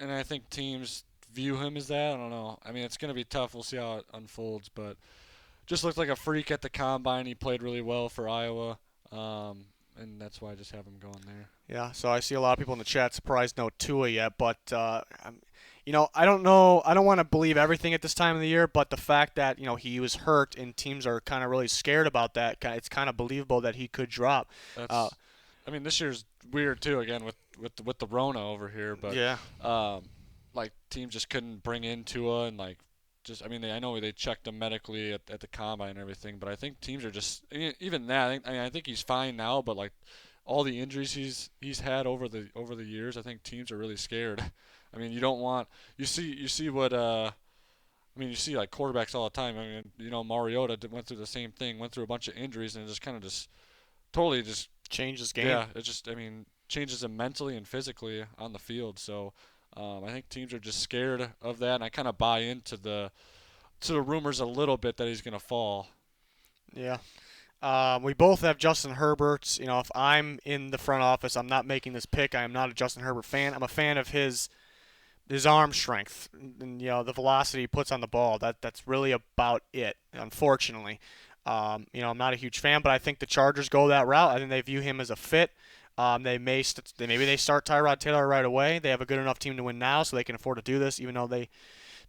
teams view him as that. I don't know. I mean, it's gonna be tough. We'll see how it unfolds, but just looked like a freak at the combine. He played really well for Iowa, and that's why I just have him going there. Yeah, so I see a lot of people in the chat surprised no Tua yet, but I don't know. I don't want to believe everything at this time of the year, but the fact that he was hurt and teams are kind of really scared about that, it's kind of believable that he could drop. Uh, I mean, this year's weird too. Again, with the Rona over here, but yeah, um, like teams just couldn't bring in Tua and like just. I mean, I know they checked him medically at the combine and everything, but I think teams are just even that. I think he's fine now, but like all the injuries he's had over the years, I think teams are really scared. I mean, you don't want you see what I mean, you see like quarterbacks all the time. I mean, Mariota went through the same thing, went through a bunch of injuries, and it just kind of just totally just Change this game. yeah, it just I mean changes him mentally and physically on the field. So I think teams are just scared of that, and I kind of buy into the rumors a little bit that he's gonna fall. Yeah. We both have Justin Herbert. If I'm in the front office, I'm not making this pick. I am not a Justin Herbert fan. I'm a fan of his arm strength and the velocity he puts on the ball. That's really about it. Unfortunately, I'm not a huge fan, but I think the Chargers go that route. I think they view him as a fit. Maybe they start Tyrod Taylor right away. They have a good enough team to win now, so they can afford to do this, even though they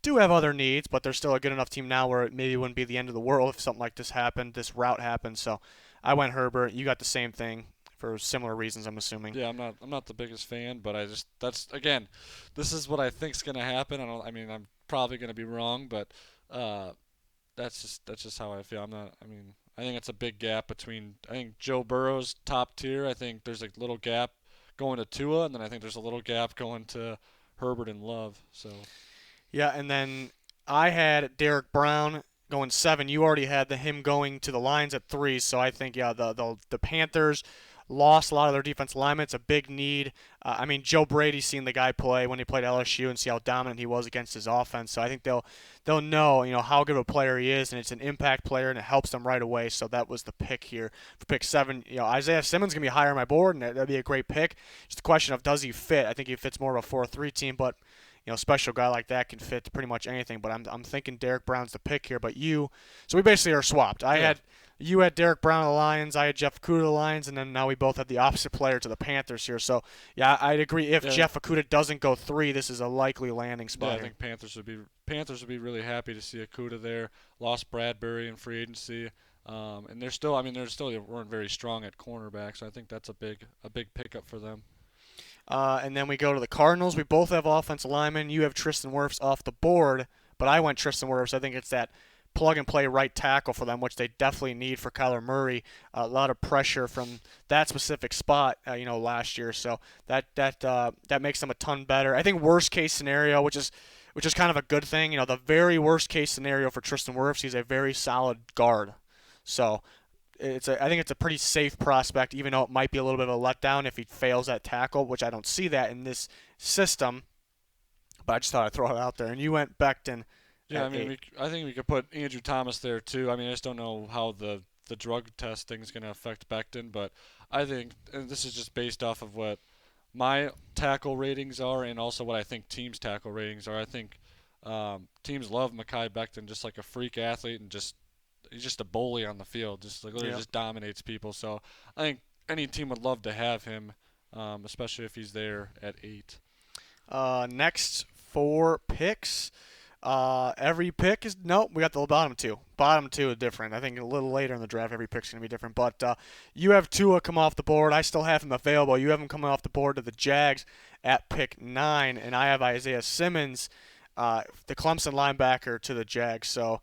do have other needs. But they're still a good enough team now where it maybe wouldn't be the end of the world if something like this happened, this route happened. So I went Herbert. You got the same thing for similar reasons, I'm assuming. Yeah, I'm not the biggest fan, but I just that's again, this is what I think's gonna happen. I mean I'm probably gonna be wrong, but uh, that's just how I feel. I'm not. I mean, I think it's a big gap between. I think Joe Burrow's top tier. I think there's a little gap going to Tua, and then I think there's a little gap going to Herbert and Love. So Yeah, and then I had Derek Brown going 7. You already had him going to the Lions at 3. So I think the Panthers lost a lot of their defense linemen. It's a big need. I mean, Joe Brady's seen the guy play when he played LSU and see how dominant he was against his offense. So I think they'll know how good of a player he is, and it's an impact player, and it helps them right away. So that was the pick here for pick 7. Isaiah Simmons gonna be higher on my board, and that'd be a great pick. Just a question of does he fit? I think he fits more of a 4-3 team, but special guy like that can fit pretty much anything. But I'm thinking Derek Brown's the pick here. But so we basically are swapped. yeah, You had Derek Brown of the Lions, I had Jeff Okudah of the Lions, and then now we both have the opposite player to the Panthers here. So yeah, I'd agree. If yeah, Jeff Okudah doesn't go 3, this is a likely landing yeah. spot I here. think Panthers would be really happy to see Akuda there. Lost Bradbury in free agency. And they're still, I mean, they weren't very strong at cornerback, so I think that's a big pickup for them. And then we go to the Cardinals. We both have offensive linemen. You have Tristan Wirfs off the board, but I went Tristan Wirfs. I think it's that plug and play right tackle for them, which they definitely need for Kyler Murray. A lot of pressure from that specific spot, last year. So that makes them a ton better. I think worst case scenario, which is kind of a good thing. The very worst case scenario for Tristan Wirfs, he's a very solid guard. So I think it's a pretty safe prospect, even though it might be a little bit of a letdown if he fails that tackle, which I don't see that in this system. But I just thought I'd throw it out there. And you went Becton Yeah, I at mean, 8. I think we could put Andrew Thomas there too. I mean, I just don't know how the drug testing is going to affect Becton, but I think, and this is just based off of what my tackle ratings are, and also what I think teams' tackle ratings are. I think teams love Mekhi Becton, just like a freak athlete, and he's just a bully on the field, just like literally Yeah. just dominates people. So I think any team would love to have him, especially if he's there at 8. Next 4 picks. Every pick is nope. We got the bottom two. Bottom two is different. I think a little later in the draft, every pick's gonna be different. But you have Tua come off the board. I still have him available. You have him coming off the board to the Jags at pick 9, and I have Isaiah Simmons, the Clemson linebacker, to the Jags. So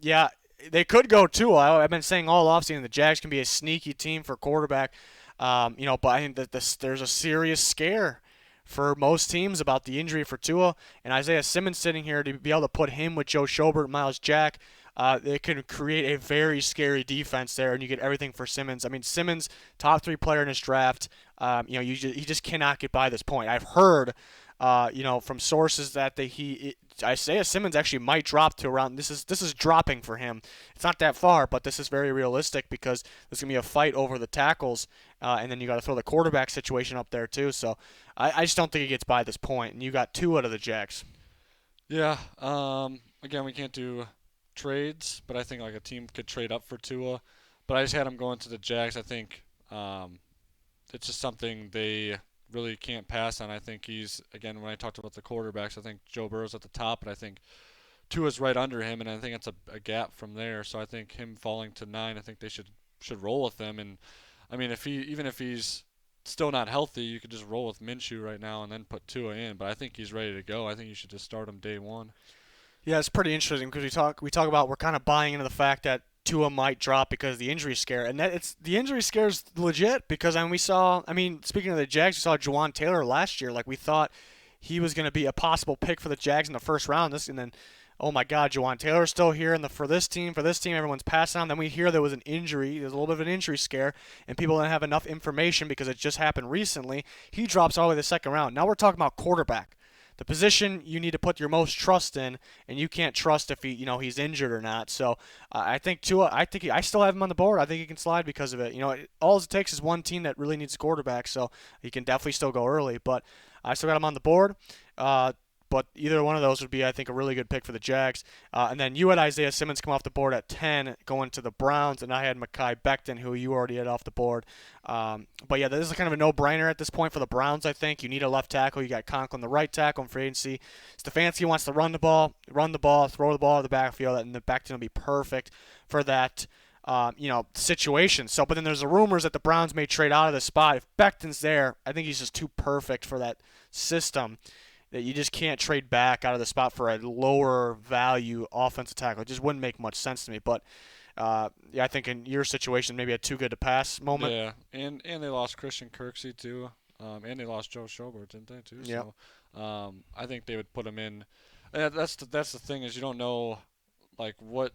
yeah, they could go Tua. I've been saying all offseason the Jags can be a sneaky team for quarterback. But I think that there's a serious scare for most teams about the injury for Tua, and Isaiah Simmons sitting here to be able to put him with Joe Schobert, Miles Jack. They can create a very scary defense there, and you get everything for Simmons. I mean, Simmons, top 3 player in his draft. He just cannot get by this point. I've heard, from sources that Isaiah Simmons actually might drop to around. This is dropping for him. It's not that far, but this is very realistic because there's gonna be a fight over the tackles, and then you got to throw the quarterback situation up there too. So I just don't think he gets by this point. And you got 2 out of the Jags. Yeah. Again, we can't do trades, but I think like a team could trade up for Tua. But I just had him going to the Jags. I think it's just something they really can't pass on. I think he's again when I talked about the quarterbacks, I think Joe Burrow's at the top, but I think Tua's right under him, and I think it's a gap from there. So I think him falling to 9, I think they should roll with him. And I mean, even if he's still not healthy, you could just roll with Minshew right now and then put Tua in. But I think he's ready to go. I think you should just start him day one. Yeah, it's pretty interesting because we talk about we're kind of buying into the fact that Tua might drop because of the injury scare, and that it's the injury scare is legit because we saw. I mean, speaking of the Jags, we saw Juwan Taylor last year. Like we thought he was going to be a possible pick for the Jags in the first round. And then, oh my God, Juwan Taylor's still here in the for this team. For this team, everyone's passing on. Then we hear there was an injury. There's a little bit of an injury scare, and people don't have enough information because it just happened recently. He drops all the way to the second round. Now we're talking about quarterback, the position you need to put your most trust in, and you can't trust if he's injured or not. So I think Tua, I still have him on the board. I think he can slide because of it. All it takes is one team that really needs a quarterback, so he can definitely still go early. But I still got him on the board. But either one of those would be, I think, a really good pick for the Jags. And then you had Isaiah Simmons come off the board at 10, going to the Browns, and I had Mekhi Becton, who you already had off the board. But yeah, this is kind of a no-brainer at this point for the Browns, I think. You need a left tackle. You got Conklin, the right tackle in free agency. Stefanski wants to run the ball, throw the ball to the backfield, and the Becton will be perfect for that. Situation. So, but then there's the rumors that the Browns may trade out of the spot. If Becton's there, I think he's just too perfect for that system that you just can't trade back out of the spot for a lower value offensive tackle. It just wouldn't make much sense to me. But yeah, I think in your situation, maybe a too good to pass moment. Yeah, and they lost Christian Kirksey too, and they lost Joe Schobert, didn't they too? Yeah. So I think they would put him in. And that's the thing is you don't know like what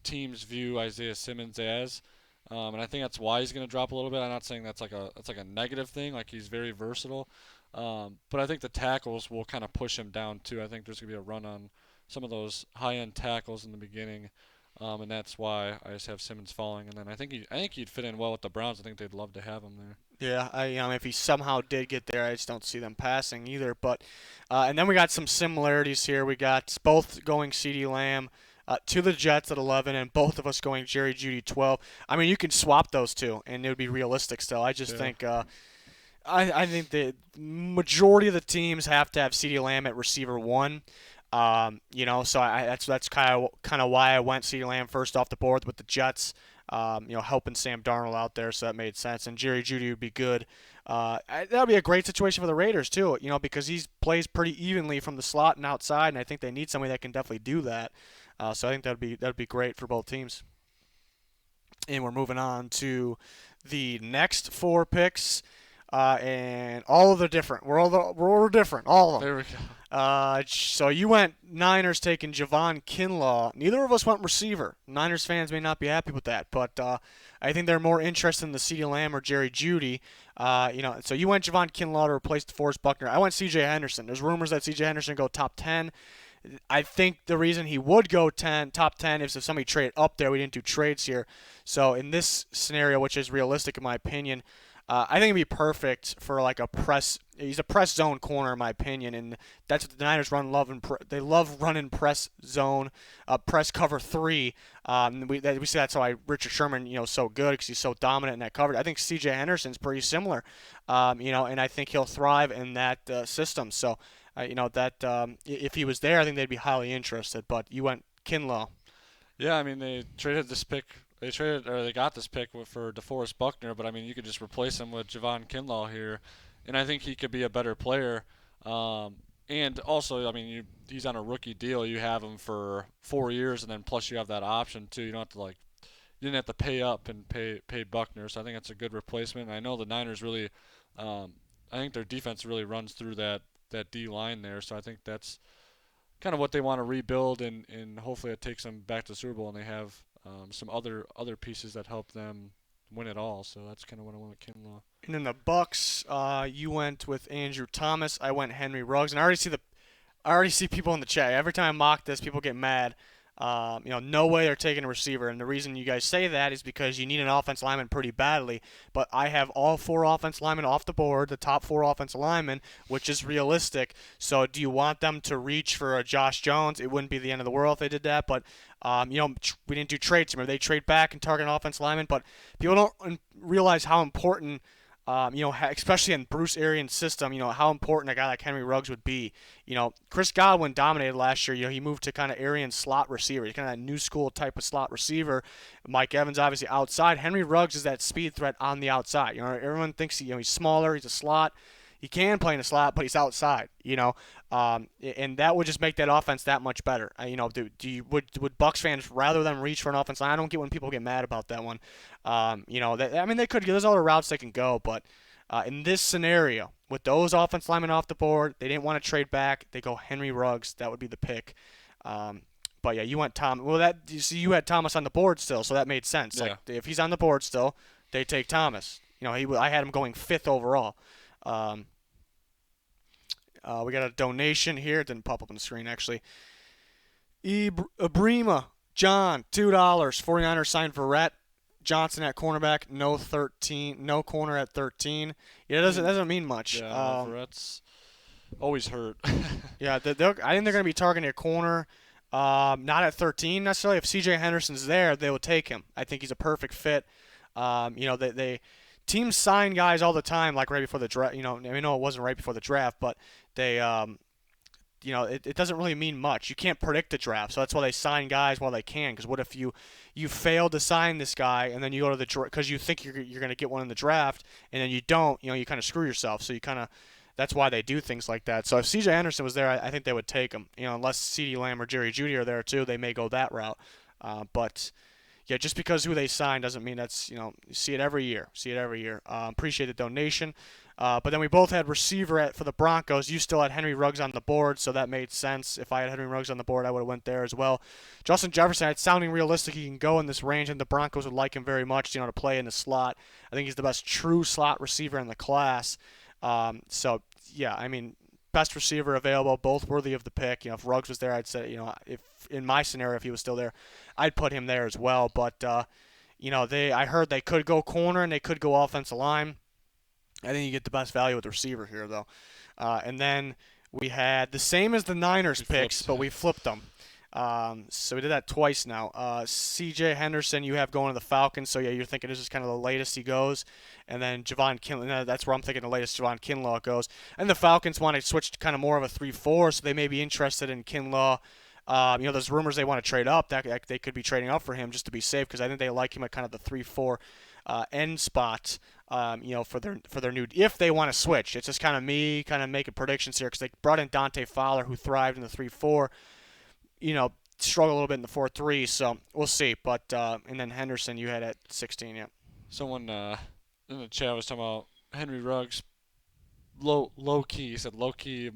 teams view Isaiah Simmons as. And I think that's why he's going to drop a little bit. I'm not saying that's like a negative thing. Like he's very versatile, but I think the tackles will kind of push him down too. I think there's going to be a run on some of those high-end tackles in the beginning, and that's why I just have Simmons falling. And then I think he'd fit in well with the Browns. I think they'd love to have him there. Yeah, if he somehow did get there, I just don't see them passing either. But and then we got some similarities here. We got both going CeeDee Lamb to the Jets at 11, and both of us going Jerry Jeudy 12. I mean, you can swap those two, and it would be realistic still. I just think I think the majority of the teams have to have CeeDee Lamb at receiver 1. So that's kind of why I went CeeDee Lamb first off the board with the Jets. Helping Sam Darnold out there, so that made sense. And Jerry Jeudy would be good. That would be a great situation for the Raiders too, because he plays pretty evenly from the slot and outside, and I think they need somebody that can definitely do that. So I think that'd be great for both teams. And we're moving on to the next 4 picks, and all of them different. We're all different, all of them. There we go. So you went Niners taking Javon Kinlaw. Neither of us went receiver. Niners fans may not be happy with that, but I think they're more interested in the CeeDee Lamb or Jerry Jeudy. So you went Javon Kinlaw to replace DeForest Buckner. I went C.J. Henderson. There's rumors that C.J. Henderson go top 10. I think the reason he would go top 10 is if somebody traded up there. We didn't do trades here. So in this scenario, which is realistic in my opinion, I think it'd be perfect for like a press. He's a press zone corner in my opinion, and that's what the Niners they love running press zone, press cover 3. We see that's why Richard Sherman so good because he's so dominant in that coverage. I think C.J. Henderson's pretty similar, and I think he'll thrive in that system. So if he was there, I think they'd be highly interested. But you went Kinlaw. Yeah, I mean they traded this pick. They got this pick for DeForest Buckner, but I mean you could just replace him with Javon Kinlaw here, and I think he could be a better player. And also, I mean he's on a rookie deal. You have him for 4 years, and then plus you have that option too. You don't have to you didn't have to pay up and pay Buckner. So I think that's a good replacement. And I know the Niners really, I think their defense really runs through that D line there. So I think that's kind of what they want to rebuild, and hopefully it takes them back to the Super Bowl, and they have some other pieces that help them win it all. So that's kind of what I want with Kinlaw. And then the Bucks, you went with Andrew Thomas. I went Henry Ruggs, and I already see people in the chat. Every time I mock this, people get mad. No way they're taking a receiver, and the reason you guys say that is because you need an offense lineman pretty badly. But I have all 4 offense linemen off the board, the top 4 offensive linemen, which is realistic. So do you want them to reach for a Josh Jones? It wouldn't be the end of the world if they did that, but we didn't do trades. Remember, they trade back and target an offense lineman, but people don't realize how important. Especially in Bruce Arians' system, how important a guy like Henry Ruggs would be. Chris Godwin dominated last year. He moved to kind of Arians' slot receiver. He's kind of that new school type of slot receiver. Mike Evans obviously outside. Henry Ruggs is that speed threat on the outside. Everyone thinks he's smaller. He's a slot. He can play in the slot, but he's outside. And that would just make that offense that much better. Would Bucks fans rather them reach for an offense line? I don't get when people get mad about that one. They could. There's other routes they can go, but in this scenario, with those offense linemen off the board, they didn't want to trade back. They go Henry Ruggs. That would be the pick. But yeah, you went Tom. Well, you had Thomas on the board still, so that made sense. Yeah. Like if he's on the board still, they take Thomas. I had him going 5th overall. Um, we got a donation here. It didn't pop up on the screen actually. Abrima John, $2. 49ers signed Verrett. Johnson at cornerback, no corner at 13. Yeah, it doesn't mean much. Yeah, Verrett's always hurt. Yeah, I think they're going to be targeting a corner, not at 13 necessarily. If C.J. Henderson's there, they will take him. I think he's a perfect fit. They teams sign guys all the time, like right before the draft. I know it wasn't right before the draft, but they it doesn't really mean much. You can't predict the draft, so that's why they sign guys while they can. Because what if you fail to sign this guy and then you go to the draft because you think you're going to get one in the draft and then you don't, you kind of screw yourself. So that's why they do things like that. So if C.J. Anderson was there, I think they would take him. Unless CeeDee Lamb or Jerry Jeudy are there too, they may go that route. But yeah, just because who they sign doesn't mean that's you see it every year. Appreciate the donation. But then we both had receiver for the Broncos. You still had Henry Ruggs on the board, so that made sense. If I had Henry Ruggs on the board, I would have went there as well. Justin Jefferson, it's sounding realistic. He can go in this range, and the Broncos would like him very much, to play in the slot. I think he's the best true slot receiver in the class. Best receiver available, both worthy of the pick. If Ruggs was there, I'd say, if in my scenario, if he was still there, I'd put him there as well. But I heard they could go corner and they could go offensive line. I think you get the best value with the receiver here, though. And then we had the same as the Niners picks, but we flipped them. So we did that twice now. C.J. Henderson, you have going to the Falcons. So, yeah, you're thinking this is kind of the latest he goes. And then Javon Kinlaw, that's where I'm thinking the latest Javon Kinlaw goes. And the Falcons want to switch to kind of more of a 3-4, so they may be interested in Kinlaw. There's rumors they want to trade up. That they could be trading up for him just to be safe because I think they like him at kind of the 3-4 end spot. For their new, if they want to switch. It's just kind of me making predictions here because they brought in Dante Fowler, who thrived in the 3-4. Struggled a little bit in the 4-3. So we'll see. But and then Henderson, you had at 16. Yeah. Someone in the chat was talking about Henry Ruggs. Low key. He said low key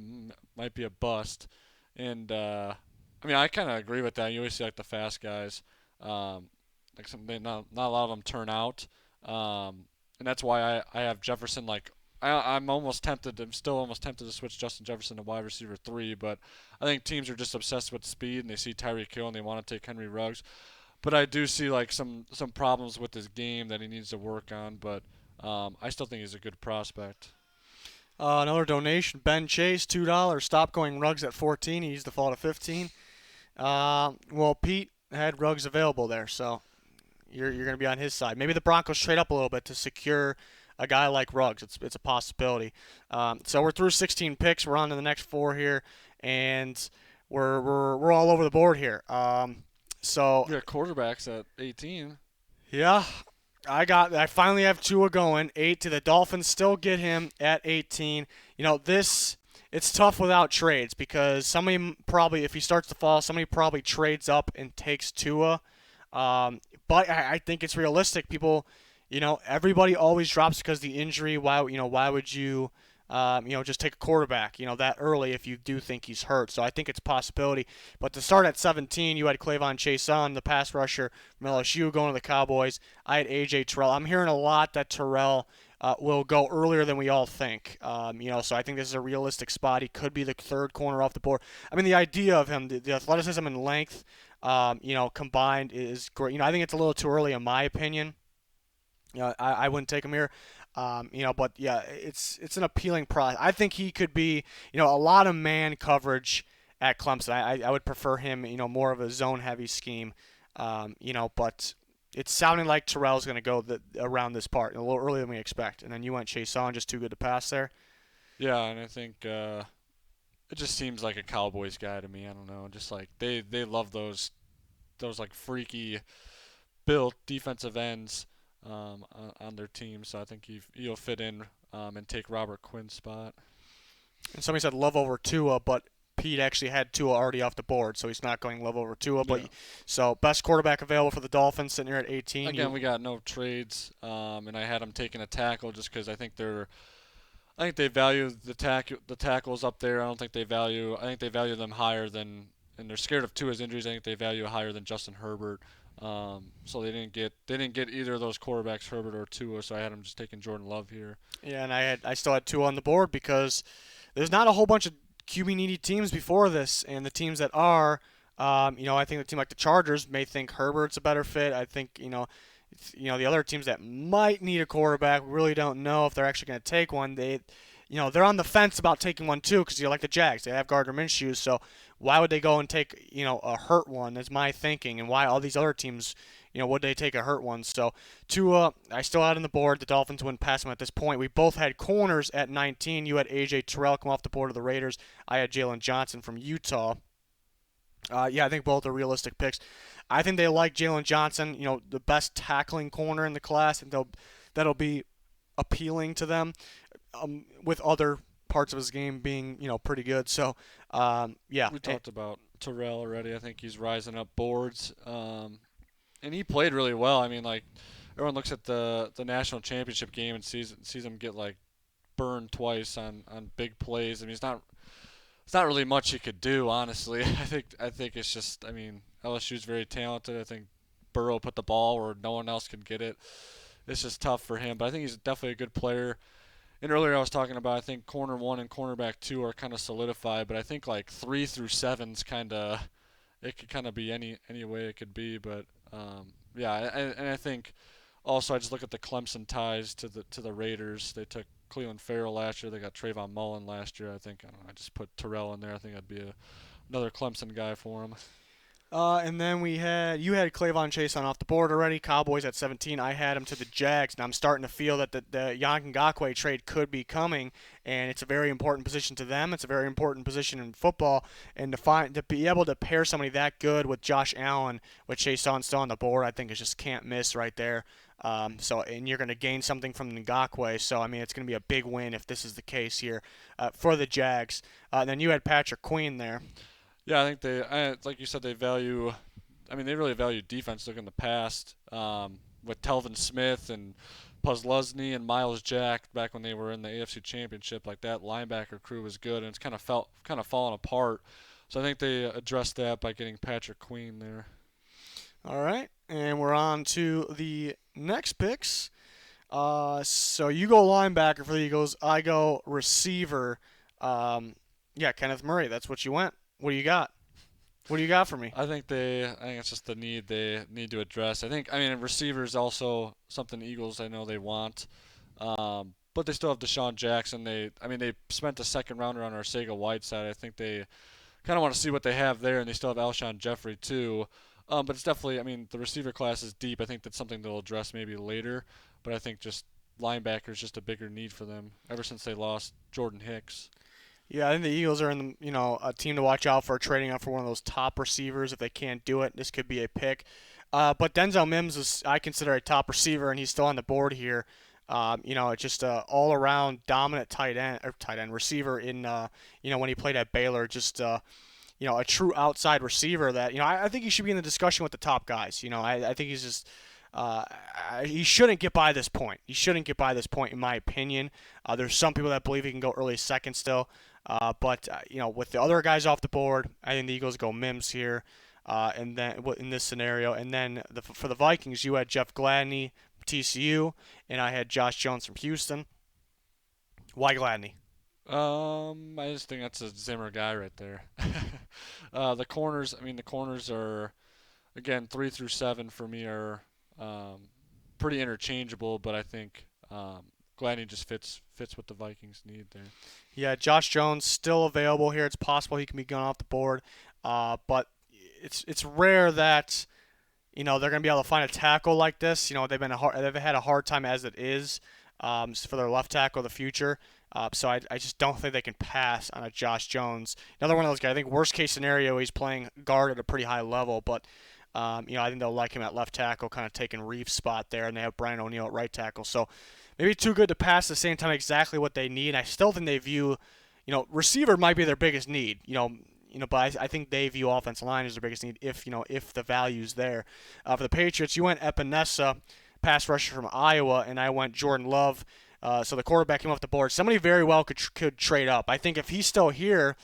might be a bust, and I kind of agree with that. You always see like the fast guys, not a lot of them turn out. And that's why I have Jefferson I'm still almost tempted to switch Justin Jefferson to wide receiver 3, but I think teams are just obsessed with speed and they see Tyreek Hill and they want to take Henry Ruggs. But I do see some problems with his game that he needs to work on, but I still think he's a good prospect. Another donation, Ben Chase, $2. Stop going Ruggs at 14. He used to fall to 15. Pete had Ruggs available there, so you're going to be on his side. Maybe the Broncos trade up a little bit to secure a guy like Ruggs. It's a possibility. So we're through 16 picks. We're on to the next 4 here, and we're all over the board here. So we got quarterbacks at 18. Yeah, I finally have Tua going 8 to the Dolphins. Still get him at 18. It's tough without trades because somebody probably, if he starts to fall, somebody probably trades up and takes Tua. But I think it's realistic. People, everybody always drops because of the injury. Why would you, just take a quarterback, that early if you do think he's hurt? So I think it's a possibility. But to start at 17, you had Clavon Chason, the pass rusher from LSU, going to the Cowboys. I had A.J. Terrell. I'm hearing a lot that Terrell will go earlier than we all think. So I think this is a realistic spot. He could be the 3rd corner off the board. The idea of him, the athleticism and length, combined is great. I think it's a little too early in my opinion. I wouldn't take him here. But yeah, it's an appealing price. I think he could be, a lot of man coverage at Clemson. I would prefer him, more of a zone-heavy scheme. But it's sounding like Terrell's going to go around this part a little earlier than we expect. And then you went Chason, just too good to pass there. Yeah, and I think it just seems like a Cowboys guy to me. I don't know, just like they love those freaky built defensive ends. on their team. So I think he'll fit in and take Robert Quinn's spot. And somebody said Love over Tua, but Pete actually had Tua already off the board, so he's not going Love over Tua. But Yeah. so best quarterback available for the Dolphins, sitting here at 18. Again, we got no trades, and I had him taking a tackle just because I think they value the tackles up there. I don't think they value. I think they value them higher than, and they're scared of Tua's injuries. I think they value higher than Justin Herbert. So they didn't get either of those quarterbacks, Herbert or Tua. So I had them just taking Jordan Love here. Yeah, and I still had Tua on the board because there's not a whole bunch of QB needy teams before this, and the teams that are, I think a team like the Chargers may think Herbert's a better fit. I think the other teams that might need a quarterback really don't know if they're actually going to take one. They're on the fence about taking one too because like the Jags, they have Gardner Minshew, so why would they go and take a hurt one? Is my thinking, and why all these other teams. Would they take a hurt one? So, Tua, I still had on the board. The Dolphins wouldn't pass him at this point. We both had corners at 19. You had A.J. Terrell come off the board of the Raiders. I had Jalen Johnson from Utah. I think both are realistic picks. I think they like Jalen Johnson, the best tackling corner in the class, and that'll be appealing to them with other parts of his game being, pretty good. So, yeah. We talked about Terrell already. I think he's rising up boards. And he played really well. I mean, like everyone looks at the national championship game and sees him get like burned twice on big plays. I mean, it's not really much he could do, honestly. I think it's just, I mean, LSU's very talented. I think Burrow put the ball where no one else can get it. It's just tough for him, but I think he's definitely a good player. And earlier I was talking about, I think corner one and cornerback two are kind of solidified, but I think like 3 through 7's kind of, it could kind of be any way it could be. But yeah, and I think also I just look at the Clemson ties to the Raiders. They took Cleveland Farrell last year. They got Trayvon Mullen last year. I think I don't know. I just put Terrell in there. I think I'd be another Clemson guy for him. And then you had Clavon Chase on off the board already. Cowboys at 17. I had him to the Jags, and I'm starting to feel that the Yannick Ngakoue trade could be coming, and it's a very important position to them. It's a very important position in football, and to be able to pair somebody that good with Josh Allen, with Chase on still on the board, I think is just can't miss right there. And you're going to gain something from Ngakoue, so I mean it's going to be a big win if this is the case here for the Jags. Then you had Patrick Queen there. Yeah, I think like you said, they value. I mean, they really value defense. Look in the past with Telvin Smith and Pusluzny and Miles Jack back when they were in the AFC Championship. Like that linebacker crew was good, and it's kind of fallen apart. So I think they addressed that by getting Patrick Queen there. All right, and we're on to the next picks. So you go linebacker for the Eagles. I go receiver. Kenneth Murray. That's what you went. What do you got? What do you got for me? I think it's just the need they need to address. I mean, receiver is also something the Eagles I know they want. But they still have Deshaun Jackson. They spent a second rounder on Arcega Whiteside. I think they kind of want to see what they have there, and they still have Alshon Jeffrey too. But it's definitely, I mean, the receiver class is deep. I think that's something they'll address maybe later. But I think just linebacker is just a bigger need for them ever since they lost Jordan Hicks. Yeah, I think the Eagles are in a team to watch out for, trading up for one of those top receivers. If they can't do it, this could be a pick. But Denzel Mims is, I consider, a top receiver, and he's still on the board here. Just a all-around dominant tight end receiver in, when he played at Baylor. Just, a true outside receiver that, I think he should be in the discussion with the top guys. I think he's just. He shouldn't get by this point. He shouldn't get by this point, in my opinion. There's some people that believe he can go early second still. But with the other guys off the board, I think the Eagles go Mims here, and then in this scenario. And then for the Vikings, you had Jeff Gladney, TCU, and I had Josh Jones from Houston. Why Gladney? I just think that's a Zimmer guy right there. The corners, the corners are, again, 3 through 7 for me are pretty interchangeable, but I think Gladney just fits what the Vikings need there. Yeah, Josh Jones still available here. It's possible he can be gone off the board, but it's rare that they're going to be able to find a tackle like this. They've had a hard time as it is for their left tackle of the future. So I just don't think they can pass on a Josh Jones. Another one of those guys. I think worst case scenario, he's playing guard at a pretty high level, but I think they'll like him at left tackle, kind of taking Reeves' spot there, and they have Brian O'Neill at right tackle. So maybe too good to pass at the same time, exactly what they need. I still think they view, receiver might be their biggest need. But I think they view offensive line as their biggest need if the value's there. For the Patriots, you went Epinesa, pass rusher from Iowa, and I went Jordan Love. So the quarterback came off the board. Somebody very well could trade up. I think if he's still here,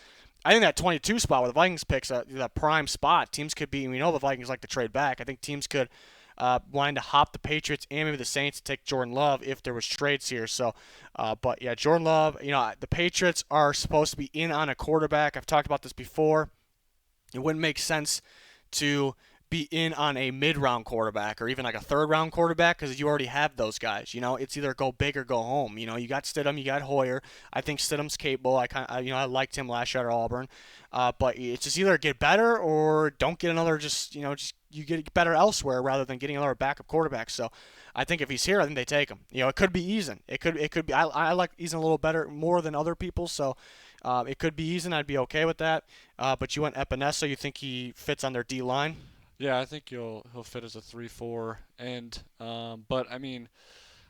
I think that 22 spot where the Vikings picks that prime spot, teams could be. We know the Vikings like to trade back. I think teams could wanting to hop the Patriots and maybe the Saints to take Jordan Love if there was trades here. So, but yeah, Jordan Love. The Patriots are supposed to be in on a quarterback. I've talked about this before. It wouldn't make sense to be in on a mid-round quarterback or even like a third-round quarterback because you already have those guys. It's either go big or go home. You got Stidham, you got Hoyer. I think Stidham's capable. I liked him last year at Auburn, but it's just either get better or don't get another. Just you get better elsewhere rather than getting another backup quarterback. So I think if he's here, I think they take him. It could be Eason. It could be. I like Eason a little better more than other people. So it could be Eason. I'd be okay with that. But you went Epinesa. You think he fits on their D line? Yeah, I think he'll fit as a 3-4, and but I mean,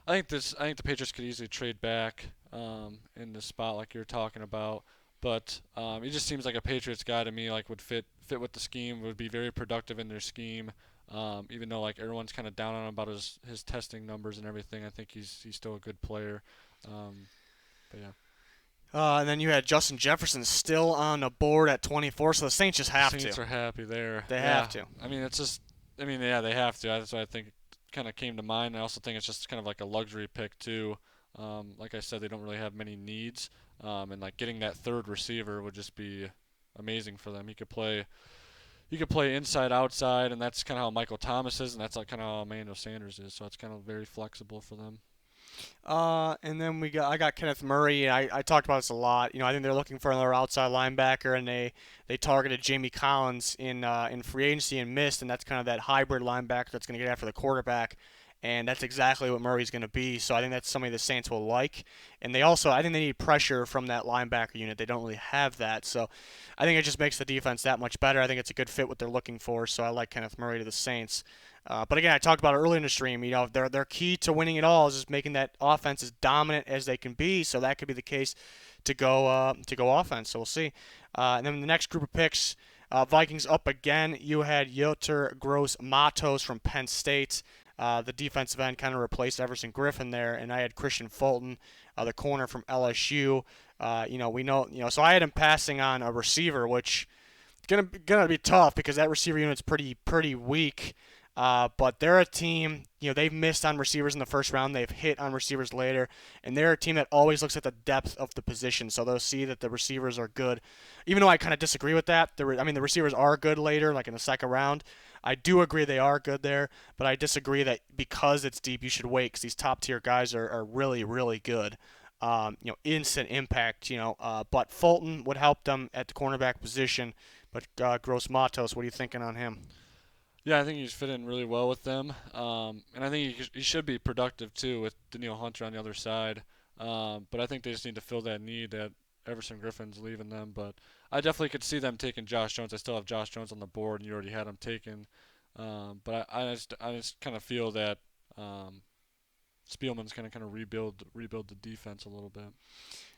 I think the Patriots could easily trade back in the spot like you're talking about, but he just seems like a Patriots guy to me, like would fit with the scheme, would be very productive in their scheme. Even though like everyone's kind of down on him about his testing numbers and everything, I think he's still a good player. Um, but yeah. And then you had Justin Jefferson still on the board at 24, so the Saints just have Saints to. are happy there. They Yeah. have to. I mean, it's just, I mean, yeah, they have to. That's what I think kind of came to mind. I also think it's just kind of like a luxury pick too. Like I said, they don't really have many needs, and like getting that third receiver would just be amazing for them. He could play inside, outside, and that's kind of how Michael Thomas is, and that's like kind of how Emmanuel Sanders is. So it's kind of very flexible for them. And then I got Kenneth Murray. I talked about this a lot. I think they're looking for another outside linebacker, and they targeted Jamie Collins in free agency and missed, and that's kind of that hybrid linebacker that's going to get after the quarterback. And that's exactly what Murray's going to be. So I think that's somebody the Saints will like. And I think they need pressure from that linebacker unit. They don't really have that. So I think it just makes the defense that much better. I think it's a good fit what they're looking for. So I like Kenneth Murray to the Saints. But again, I talked about it earlier in the stream. Their key to winning it all is just making that offense as dominant as they can be. So that could be the case to go offense. So we'll see. And then the next group of picks, Vikings up again. You had Yoter Gross Matos from Penn State. The defensive end kind of replaced Everson Griffin there, and I had Christian Fulton, the corner from LSU. We know, so I had him passing on a receiver, which is gonna be tough because that receiver unit's pretty weak. But they're a team, they've missed on receivers in the first round. They've hit on receivers later. And they're a team that always looks at the depth of the position. So they'll see that the receivers are good. Even though I kind of disagree with that. The receivers are good later, like in the second round. I do agree they are good there. But I disagree that because it's deep, you should wait because these top tier guys are really, really good. Instant impact, but Fulton would help them at the cornerback position. But Gross Matos, what are you thinking on him? Yeah, I think he's fit in really well with them, and I think he should be productive too with Daniil Hunter on the other side. But I think they just need to fill that need that Everson Griffin's leaving them. But I definitely could see them taking Josh Jones. I still have Josh Jones on the board, and you already had him taken. But I just kind of feel that Spielman's going to kind of rebuild the defense a little bit.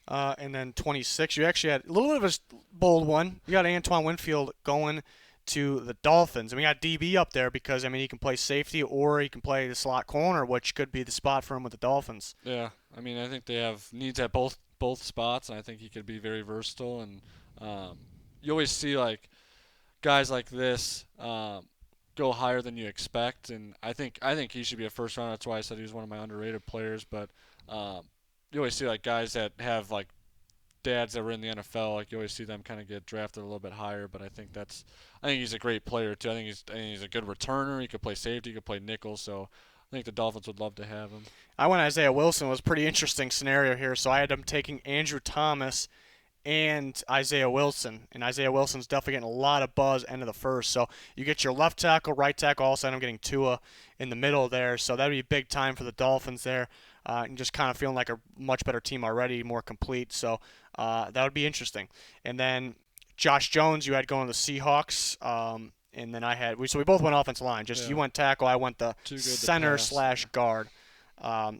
And then 26, you actually had a little bit of a bold one. You got Antoine Winfield going to the Dolphins. And we got DB up there because, he can play safety or he can play the slot corner, which could be the spot for him with the Dolphins. Yeah, I think they have needs at both spots, and I think he could be very versatile. And you always see like guys like this go higher than you expect, and I think he should be a first round. That's why I said he was one of my underrated players. But you always see like guys that have like dads that were in the NFL, like you always see them kind of get drafted a little bit higher. But I think he's a great player too. I think he's a good returner. He could play safety. He could play nickel. So I think the Dolphins would love to have him. I went Isaiah Wilson. It was a pretty interesting scenario here. So I had him taking Andrew Thomas and Isaiah Wilson. And Isaiah Wilson's definitely getting a lot of buzz end of the first. So you get your left tackle, right tackle. All of a sudden I'm getting Tua in the middle there. So that would be big time for the Dolphins there. And just kind of feeling like a much better team already, more complete. So that would be interesting. And then Josh Jones, you had going to the Seahawks. and then so we both went offensive line. Just Yeah. you went tackle, I went the Too good to center pass. slash guard.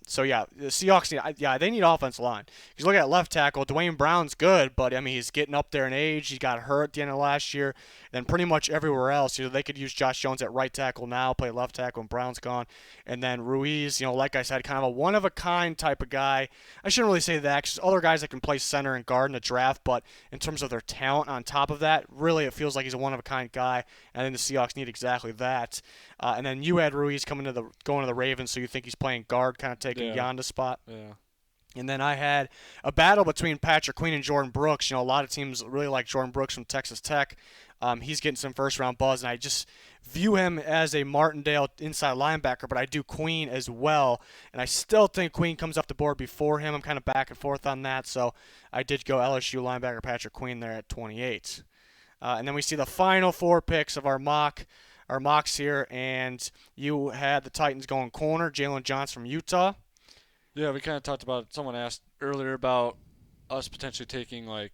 So yeah, the Seahawks they need offensive line. Because look at left tackle, Dwayne Brown's good, but I mean he's getting up there in age. He got hurt at the end of last year. Then pretty much everywhere else, they could use Josh Jones at right tackle now, play left tackle when Brown's gone, and then Ruiz, like I said, kind of a one of a kind type of guy. I shouldn't really say that because other guys that can play center and guard in the draft, but in terms of their talent on top of that, really it feels like he's a one of a kind guy. And I think the Seahawks need exactly that. And then you had Ruiz going to the Ravens, so you think he's playing guard, kind of taking Yeah. Yonda's spot. Yeah. And then I had a battle between Patrick Queen and Jordan Brooks. A lot of teams really like Jordan Brooks from Texas Tech. He's getting some first-round buzz, and I just view him as a Martindale inside linebacker, but I do Queen as well. And I still think Queen comes up the board before him. I'm kind of back and forth on that, so I did go LSU linebacker Patrick Queen there at 28. And then we see the final 4 picks of our mocks here, and you had the Titans going corner, Jalen Johnson from Utah. Yeah, we kind of talked about. Someone asked earlier about us potentially taking like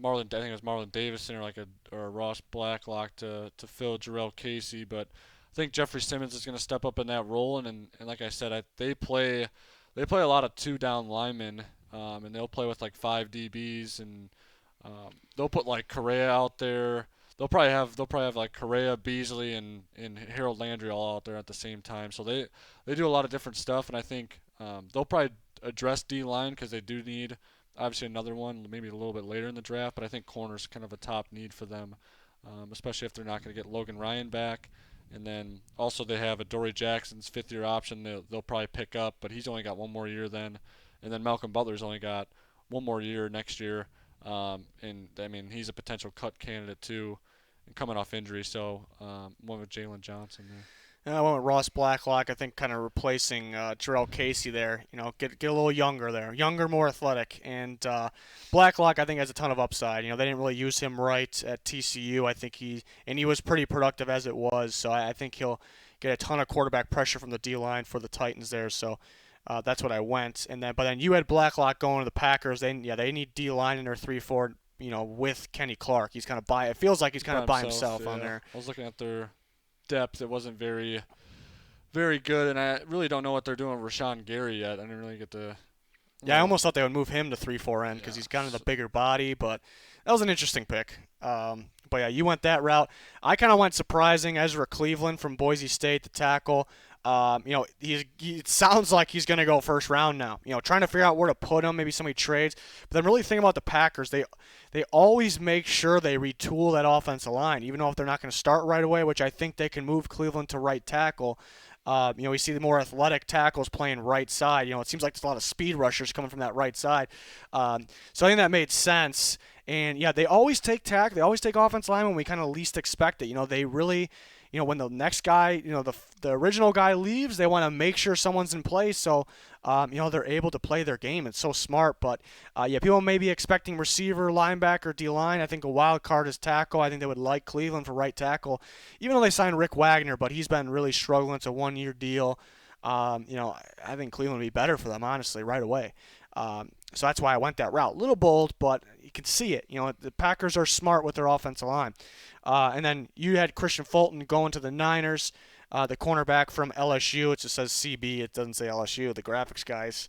Marlon. I think it was Marlon Davison or a Ross Blacklock to fill Jarrell Casey, but I think Jeffrey Simmons is going to step up in that role. And like I said, they play a lot of 2 down linemen, and they'll play with like 5 DBs, and they'll put like Correa out there. They'll probably have like Correa, Beasley, and Harold Landry all out there at the same time. So they do a lot of different stuff, and I think they'll probably address D line because they do need obviously another one maybe a little bit later in the draft. But I think corner's kind of a top need for them, especially if they're not going to get Logan Ryan back. And then also they have Adoree Jackson's 5th-year option they'll probably pick up, but he's only got 1 more year then. And then Malcolm Butler's only got 1 more year next year. And I mean he's a potential cut candidate too, and coming off injury. So one with Jalen Johnson there. And I went with Ross Blacklock, I think kind of replacing Jarrell Casey there. Get a little younger there. Younger, more athletic. And Blacklock, I think, has a ton of upside. They didn't really use him right at TCU. I think he was pretty productive as it was. So I think he'll get a ton of quarterback pressure from the D-line for the Titans there. So that's what I went. But then you had Blacklock going to the Packers. They need D-line in their 3-4, with Kenny Clark. He's kind of it feels like he's kind of by himself yeah. on there. I was looking at their depth. It wasn't very, very good, and I really don't know what they're doing with Rashawn Gary yet. I didn't really get to. Yeah, I almost thought they would move him to 3-4 end because he's kind of the bigger body, but that was an interesting pick. But yeah, you went that route. I kind of went surprising. Ezra Cleveland from Boise State, the tackle. It sounds like he's going to go first round now. Trying to figure out where to put him, maybe somebody trades. But then really thinking about the Packers, they always make sure they retool that offensive line, even though if they're not going to start right away, which I think they can move Cleveland to right tackle. We see the more athletic tackles playing right side. It seems like there's a lot of speed rushers coming from that right side. So I think that made sense. And yeah, they always take tackle. They always take offensive line when we kind of least expect it. They really, when the next guy, the original guy leaves, they want to make sure someone's in place. So, they're able to play their game. It's so smart. But people may be expecting receiver, linebacker, D-line. I think a wild card is tackle. I think they would like Cleveland for right tackle, even though they signed Rick Wagner, but he's been really struggling. It's a 1-year deal. I think Cleveland would be better for them, honestly, right away. So that's why I went that route. A little bold, but you can see it. The Packers are smart with their offensive line. And then you had Christian Fulton going to the Niners, the cornerback from LSU. It just says CB. It doesn't say LSU. The graphics guys.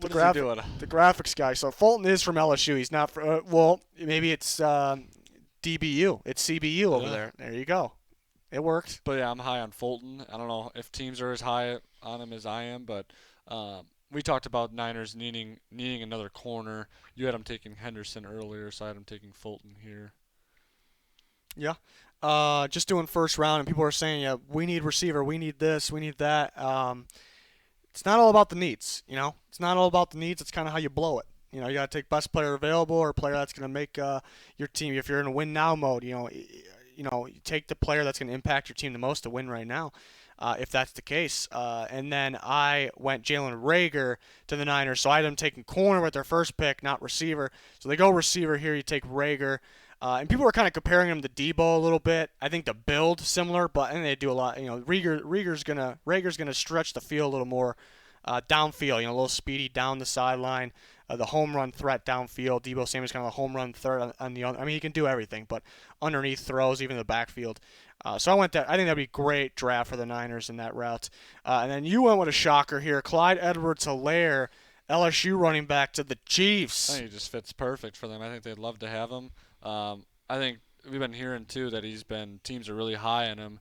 What is he doing? The graphics guy. So Fulton is from LSU. He's not from, maybe it's DBU. It's CBU over there. There you go. It worked. But yeah, I'm high on Fulton. I don't know if teams are as high on him as I am, but we talked about Niners needing another corner. You had him taking Henderson earlier, so I had him taking Fulton here. Yeah. Just doing first round, and people are saying, yeah, we need receiver, we need this, we need that. It's not all about the needs, It's not all about the needs. It's kind of how you blow it. You got to take best player available or a player that's going to make your team. If you're in a win now mode, you take the player that's going to impact your team the most to win right now. If that's the case. And then I went Jalen Reagor to the Niners. So I had them taking corner with their first pick, not receiver. So they go receiver here. You take Reagor. And people were kind of comparing him to Debo a little bit. I think the build similar, but and they do a lot. Reagor's gonna stretch the field a little more downfield, a little speedy down the sideline. The home run threat downfield. Debo Samuel's kind of the home run threat on the other. I mean, he can do everything, but underneath throws, even in the backfield. So I went that. I think that'd be a great draft for the Niners in that route. And then you went with a shocker here, Clyde Edwards-Helaire, LSU running back to the I Chiefs. think he just fits perfect for them. I think they'd love to have him. I think we've been hearing too that teams are really high on him.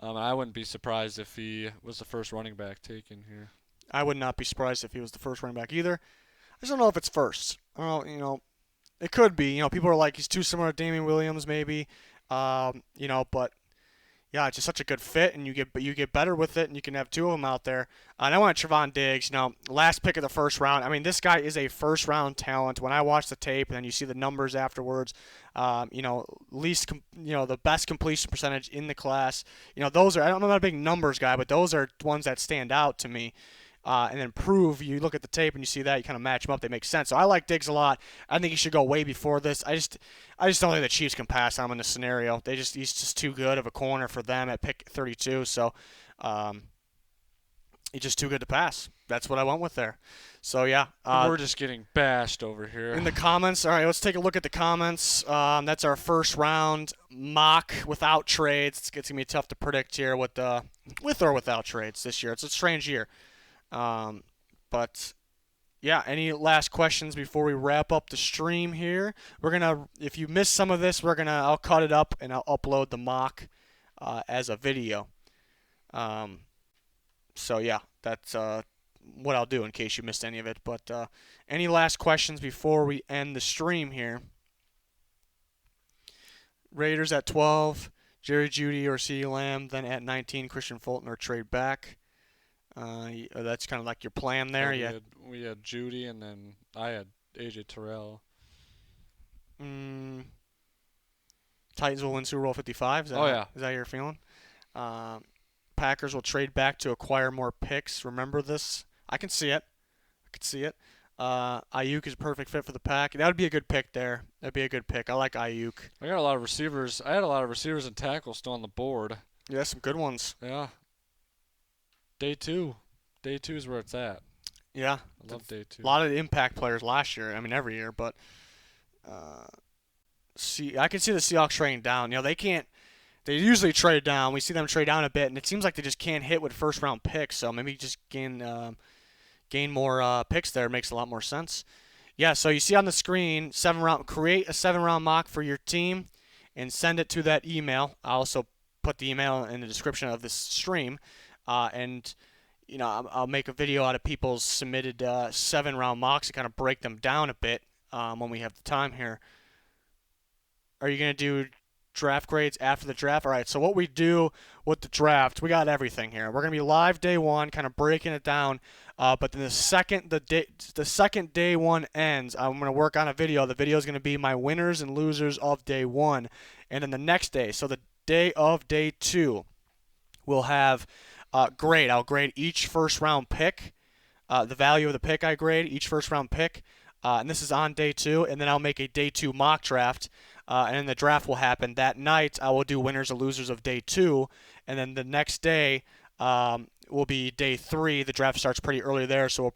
I wouldn't be surprised if he was the first running back taken here. I would not be surprised if he was the first running back either. I just don't know if it's first. I don't know, it could be. People are like he's too similar to Damian Williams, maybe. But yeah, it's just such a good fit, and you get better with it, and you can have two of them out there. And I want Trevon Diggs, last pick of the first round. I mean, this guy is a first round talent. When I watch the tape and then you see the numbers afterwards, the best completion percentage in the class. Those are, I'm not a big numbers guy, but those are ones that stand out to me. And then you look at the tape and you see that, you kind of match them up, they make sense. So I like Diggs a lot. I think he should go way before this. I just don't think the Chiefs can pass on him in this scenario. He's just too good of a corner for them at pick 32. So he's just too good to pass. That's what I went with there. So yeah. We're just getting bashed over here. In the comments, all right, let's take a look at the comments. That's our first round mock without trades. It's going to be tough to predict here with or without trades this year. It's a strange year. But yeah, any last questions before we wrap up the stream here? If you missed some of this, I'll cut it up and I'll upload the mock as a video. So yeah, that's what I'll do in case you missed any of it. But any last questions before we end the stream here? Raiders at 12, Jerry Jeudy or CeeDee Lamb. Then at 19, Christian Fulton or trade back. That's kind of like your plan there. Yeah, we had Jeudy, and then I had AJ Terrell. Titans will win Super Bowl 55. Is that your feeling? Packers will trade back to acquire more picks. Remember this? I can see it. Ayuk is a perfect fit for the Pack. That would be a good pick there. That'd be a good pick. I like Ayuk. I got a lot of receivers. I had a lot of receivers and tackles still on the board. Yeah, some good ones. Yeah. Day two is where it's at. Yeah. I love day two. A lot of impact players last year. I mean, every year. But I can see the Seahawks trading down. They usually trade down. We see them trade down a bit, and it seems like they just can't hit with first-round picks. So maybe just gain more picks there makes a lot more sense. Yeah, so you see on the screen, create a 7-round mock for your team and send it to that email. I'll also put the email in the description of this stream. I'll make a video out of people's submitted 7-round mocks to kind of break them down a bit when we have the time here. Are you going to do draft grades after the draft? All right, so what we do with the draft, we got everything here. We're going to be live day one, kind of breaking it down. But then the second day one ends, I'm going to work on a video. The video is going to be my winners and losers of day one. And then the next day, so the day of day two, we'll have grade. I'll grade each first-round pick. The value of the pick I grade, each first-round pick. And this is on day two. And then I'll make a day two mock draft. And then the draft will happen that night. I will do winners and losers of day two. And then the next day will be day three. The draft starts pretty early there, so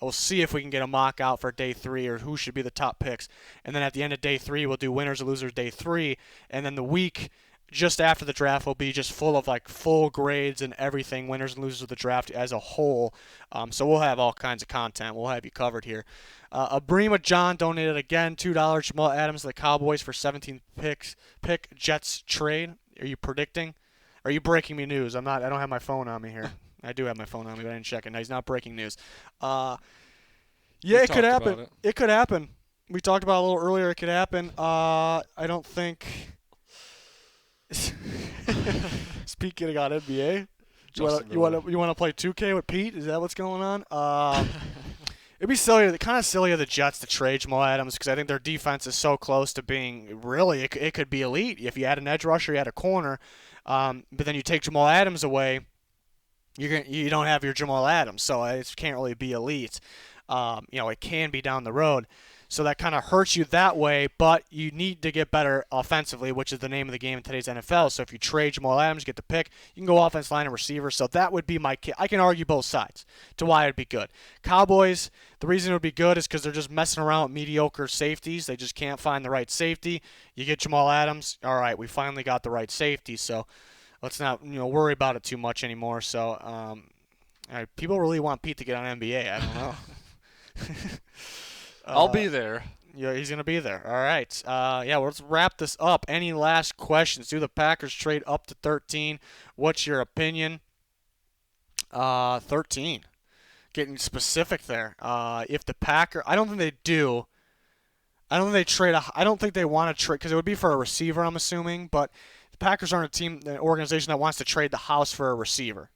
we'll see if we can get a mock out for day three or who should be the top picks. And then at the end of day three, we'll do winners and losers day three. And then the week just after the draft will be just full of full grades and everything, winners and losers of the draft as a whole. So we'll have all kinds of content. We'll have you covered here. Abrima John donated again $2. Jamal Adams to the Cowboys for 17 picks. Pick Jets trade. Are you predicting? Are you breaking me news? I don't have my phone on me here. I do have my phone on me, but I didn't check it. No, he's not breaking news. Yeah, it could happen. It could happen. We talked about it a little earlier. It could happen. I don't think. Speaking about NBA, you want to play 2K with Pete? Is that what's going on? It'd be kind of silly of the Jets to trade Jamal Adams because I think their defense is so close to being really it could be elite if you had an edge rusher, you had a corner, but then you take Jamal Adams away, you don't have your Jamal Adams, so it can't really be elite. It can be down the road. So that kind of hurts you that way, but you need to get better offensively, which is the name of the game in today's NFL. So if you trade Jamal Adams, get the pick, you can go offense line and receiver. So that would be my I can argue both sides to why it'd be good. Cowboys, the reason it would be good is because they're just messing around with mediocre safeties. They just can't find the right safety. You get Jamal Adams, all right, we finally got the right safety. So let's not worry about it too much anymore. So all right, people really want Pete to get on NBA. I don't know. I'll be there. Yeah, he's going to be there. All right. Yeah, well, let's wrap this up. Any last questions? Do the Packers trade up to 13? What's your opinion? 13. Getting specific there. If the I don't think they do. I don't think they trade. I don't think they want to trade because it would be for a receiver, I'm assuming. But the Packers aren't an organization that wants to trade the house for a receiver.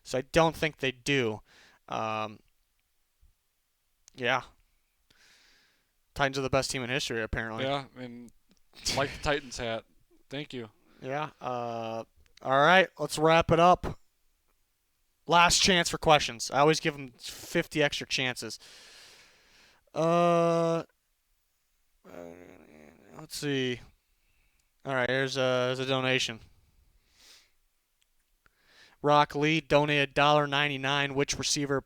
So I don't think they do. Yeah. Titans are the best team in history, apparently. Yeah, and like the Titans hat. Thank you. Yeah. All right, let's wrap it up. Last chance for questions. I always give them 50 extra chances. Let's see. All right, here's a donation. Rock Lee donated $1.99. Which receiver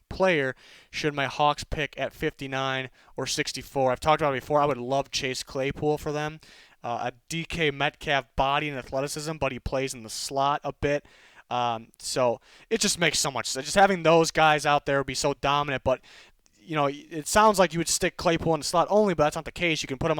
player should my Hawks pick at 59 or 64? I've talked about it before. I would love Chase Claypool for them. A DK Metcalf body and athleticism, but he plays in the slot a bit. So it just makes so much sense. Just having those guys out there would be so dominant. But it sounds like you would stick Claypool in the slot only, but that's not the case. You can put him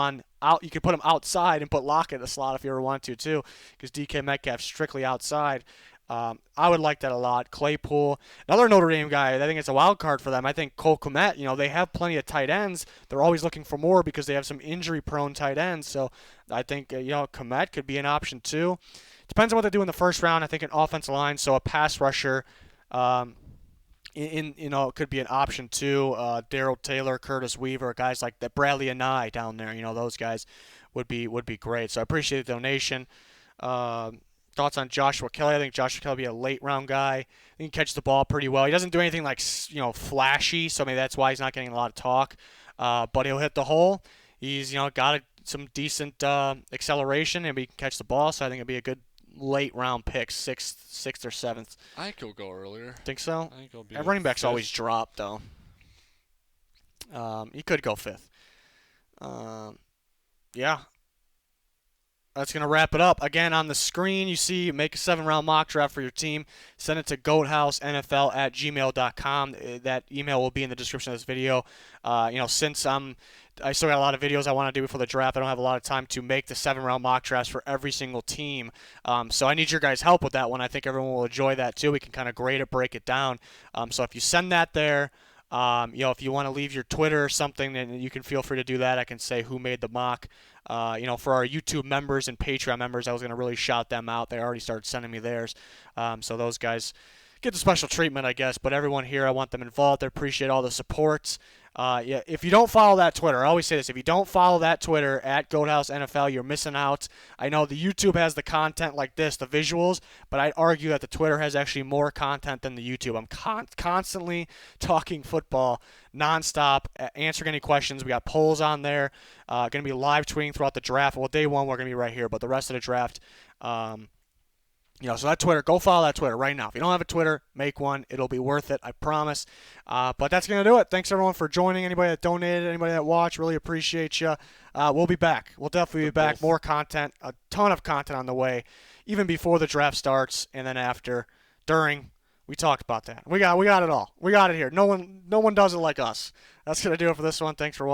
You can put him outside and put Lockett in the slot if you ever want to too, because DK Metcalf's strictly outside. I would like that a lot. Claypool, another Notre Dame guy. I think it's a wild card for them. I think Cole Kmet. They have plenty of tight ends. They're always looking for more because they have some injury-prone tight ends. So I think Kmet could be an option too. Depends on what they do in the first round. I think an offensive line, so a pass rusher, it could be an option too. Darrell Taylor, Curtis Weaver, guys like that. Bradley Anai down there. Those guys would be great. So I appreciate the donation. Thoughts on Joshua Kelly? I think Joshua Kelly will be a late round guy. He can catch the ball pretty well. He doesn't do anything like flashy, so maybe that's why he's not getting a lot of talk. But he'll hit the hole. He's got some decent acceleration, and he can catch the ball. So I think it'll be a good late round pick, sixth or seventh. I think he'll go earlier. Think so? I think he'll be. Running backs fifth. always drop though. He could go fifth. Yeah. That's going to wrap it up. Again, on the screen, you see make a 7-round mock draft for your team. Send it to goathousenfl@gmail.com. That email will be in the description of this video. Since I still got a lot of videos I want to do before the draft, I don't have a lot of time to make the 7-round mock drafts for every single team. So I need your guys' help with that one. I think everyone will enjoy that too. We can kind of grade it, break it down. So if you send that there, if you want to leave your Twitter or something, then you can feel free to do that. I can say who made the mock. For our YouTube members and Patreon members, I was going to really shout them out. They already started sending me theirs. So those guys get the special treatment, I guess. But everyone here, I want them involved. I appreciate all the support. If you don't follow that Twitter, I always say this, if you don't follow that Twitter at GoatHouseNFL, you're missing out. I know the YouTube has the content like this, the visuals, but I'd argue that the Twitter has actually more content than the YouTube. I'm constantly talking football nonstop, answering any questions. We got polls on there. Going to be live tweeting throughout the draft. Well, day one, we're going to be right here, but the rest of the draft, so that Twitter, go follow that Twitter right now. If you don't have a Twitter, make one. It'll be worth it, I promise. But that's going to do it. Thanks, everyone, for joining. Anybody that donated, anybody that watched, really appreciate you. We'll be back. We'll definitely be back. More content, a ton of content on the way, even before the draft starts and then after, during. We talked about that. We got it all. We got it here. No one does it like us. That's going to do it for this one. Thanks for watching.